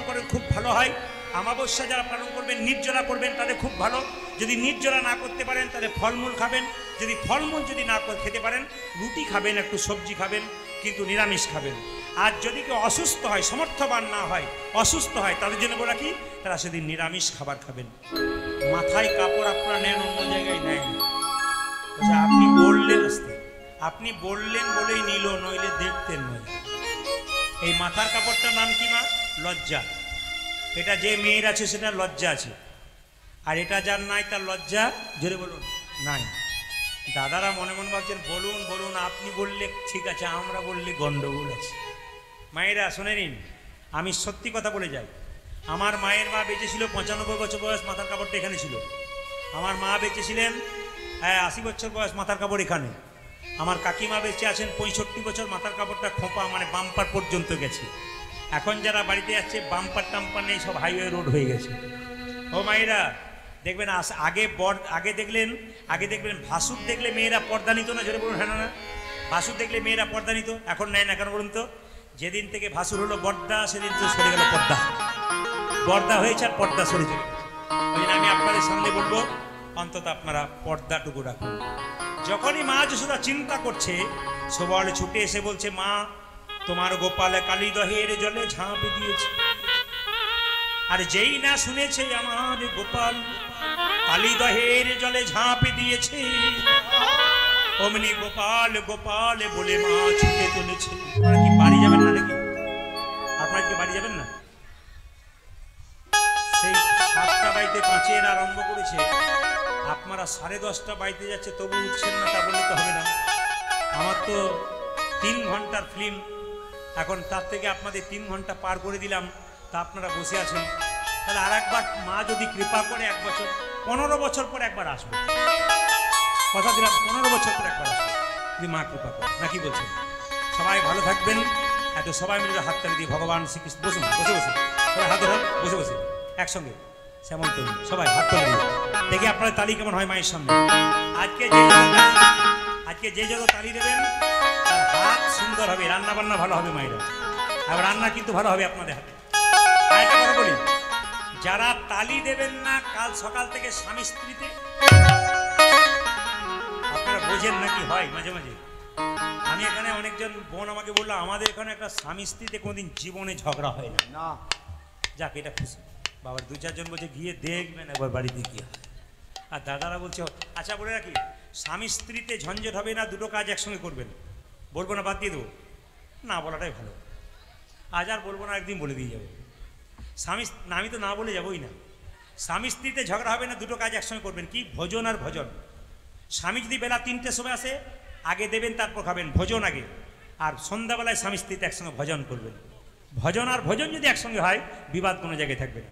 Speaker 1: করেন, খুব ভালো হয়। অমাবস্যা যারা পালন করবেন নির্জলা করবেন তাদের খুব ভালো। যদি নির্জলা না করতে পারেন তাহলে ফলমূল খাবেন। যদি ফলমূল যদি না খেতে পারেন রুটি খাবেন, একটু সবজি খাবেন, কিন্তু নিরামিষ খাবেন। আর যদি কেউ অসুস্থ হয়, সমর্থবান না হয়, অসুস্থ হয়, তাদের জন্য বলা কি, তারা সেদিন নিরামিষ খাবার খাবেন। মাথায় কাপড় আপনারা নেন, অন্য জায়গায় নেন। আপনি বললেন, আপনি বললেন বলেই নিল, নইলে দেখতেন নয়। এই মাথার কাপড়টার নাম কি মা? লজ্জা। এটা যে মেয়ের আছে সেটা লজ্জা আছে, আর এটা যার নাই তার লজ্জা জোরে বলুন নাই। দাদারা মনে মনে ভাবছেন বলুন বলুন, আপনি বললে ঠিক আছে, আমরা বললে গন্ডগোল আছে। মায়েরা শুনে নিন, আমি সত্যি কথা বলে যাই। আমার মায়ের মা বেঁচে ছিল 95 বছর বয়স, মাথার কাপড়টা এখানে ছিল। আমার মা বেঁচে ছিলেন 80 বছর বয়স, মাথার কাপড় এখানে। আমার কাকিমা বেঁচে আছেন 65 বছর, মাথার কাপড়টা খোঁপা মানে বাম্পার পর্যন্ত গেছে। এখন যারা বাড়িতে যাচ্ছে বাম্পার টাম্পার নেই, সব হাইওয়ে রোড হয়ে গেছে। ও মায়েরা দেখবেন, আগে দেখবেন ভাসুর দেখলে মেয়েরা পর্দা নিত না, জোরে বলুন হ্যাঁ না? ভাসুর দেখলে মেয়েরা পর্দা নিত, এখন নেয় না কেন বলুন তো? যেদিন থেকে ভাসুর হলো বর্দা, সেদিন তো সরে গেল পর্দা। পর্দা হয়েছে আর পর্দা সরে চলে গেছে। ওই জন্য আমি আপনাদের সামনে বলবো, অন্তত আপনারা পর্দাটুকু রাখুন। যখনই মা যশোদা চিন্তা করছে, সবাই ছুটে এসে বলছে, মা তোমার গোপালে কালী দহের জলে ঝাঁপে দিয়েছে। আর যেই না শুনেছে আমার গোপাল কালী দহের জলে ঝাঁপে দিয়েছে, অমনি গোপাল গোপাল বলে মা ছুটে চলেছে। আপনারা কি বাড়ি যাবেন না নাকি? আপনারা কি বাড়ি যাবেন না? সেই 7টা বাড়িতে 5-এর আরম্ভ করেছে, আপনারা 10:30 বাড়িতে যাচ্ছে, তবু উঠছেন না, তা বললে তো হবে না। আমার তো 3 ঘন্টার ফিল্ম, এখন তার থেকে আপনাদের 3 ঘন্টা পার করে দিলাম, তা আপনারা বসে আছেন। তাহলে আর একবার মা যদি কৃপা করে 1 বছর 15 বছর পর একবার আসবে, কথা দিলাম 15 বছর পর একবার আসবে, যদি মা কৃপা করে। নাকি বলছেন? সবাই ভালো থাকবেন। এত সবাই মিলে হাততালি দিয়ে ভগবান শ্রীকৃষ্ণ, বসুন বসে বসে, সবাই হাত ধরুন, বসে বসে একসঙ্গে শ্যামল তরুণ, সবাই হাত তুলে দিন। দেখি আপনার তালি কেমন হয় মায়ের সামনে। আজকে যে যত তালি দেবেন তার হাত সুন্দর হবে, রান্না বান্না ভালো হবে মায়েরা, আর রান্না কিন্তু ভালো হবে আপনাদের হাতে। আরেকটা কথা বলি, যারা তালি দেবেন না কাল সকাল থেকে স্বামী স্ত্রীতে, আপনারা বোঝেন নাকি হয় মাঝে মাঝে। আমি এখানে অনেকজন বোন আমাকে বললো, আমাদের এখানে একটা স্বামী স্ত্রীতে কোনোদিন জীবনে ঝগড়া হয় না। যাক, এটা খুশি। বাবার 2-4 জন বলছে গিয়ে দেখবেন একবার বাড়িতে গিয়ে। আর দাদারা বলছে, আচ্ছা বলে রাখি, স্বামী স্ত্রীতে ঝঞ্ঝট হবে না, দুটো কাজ একসঙ্গে করবেন। বলবো না, বাদ দিয়ে দেবো না, বলাটাই ভালো। আজ আর বলবো না, একদিন বলে দিয়ে যাবো। আমি তো না বলে যাবোই না। স্বামী স্ত্রীতে ঝগড়া হবে না, দুটো কাজ একসঙ্গে করবেন। কি? ভোজন আর ভজন। স্বামী যদি বেলা 3টের সময় আসে, আগে দেবেন, তারপর খাবেন, ভোজন আগে। আর সন্ধ্যাবেলায় স্বামী স্ত্রীতে একসঙ্গে ভজন করবেন। ভজন আর ভোজন যদি একসঙ্গে হয়, বিবাদ কোনো জায়গায় থাকবে না।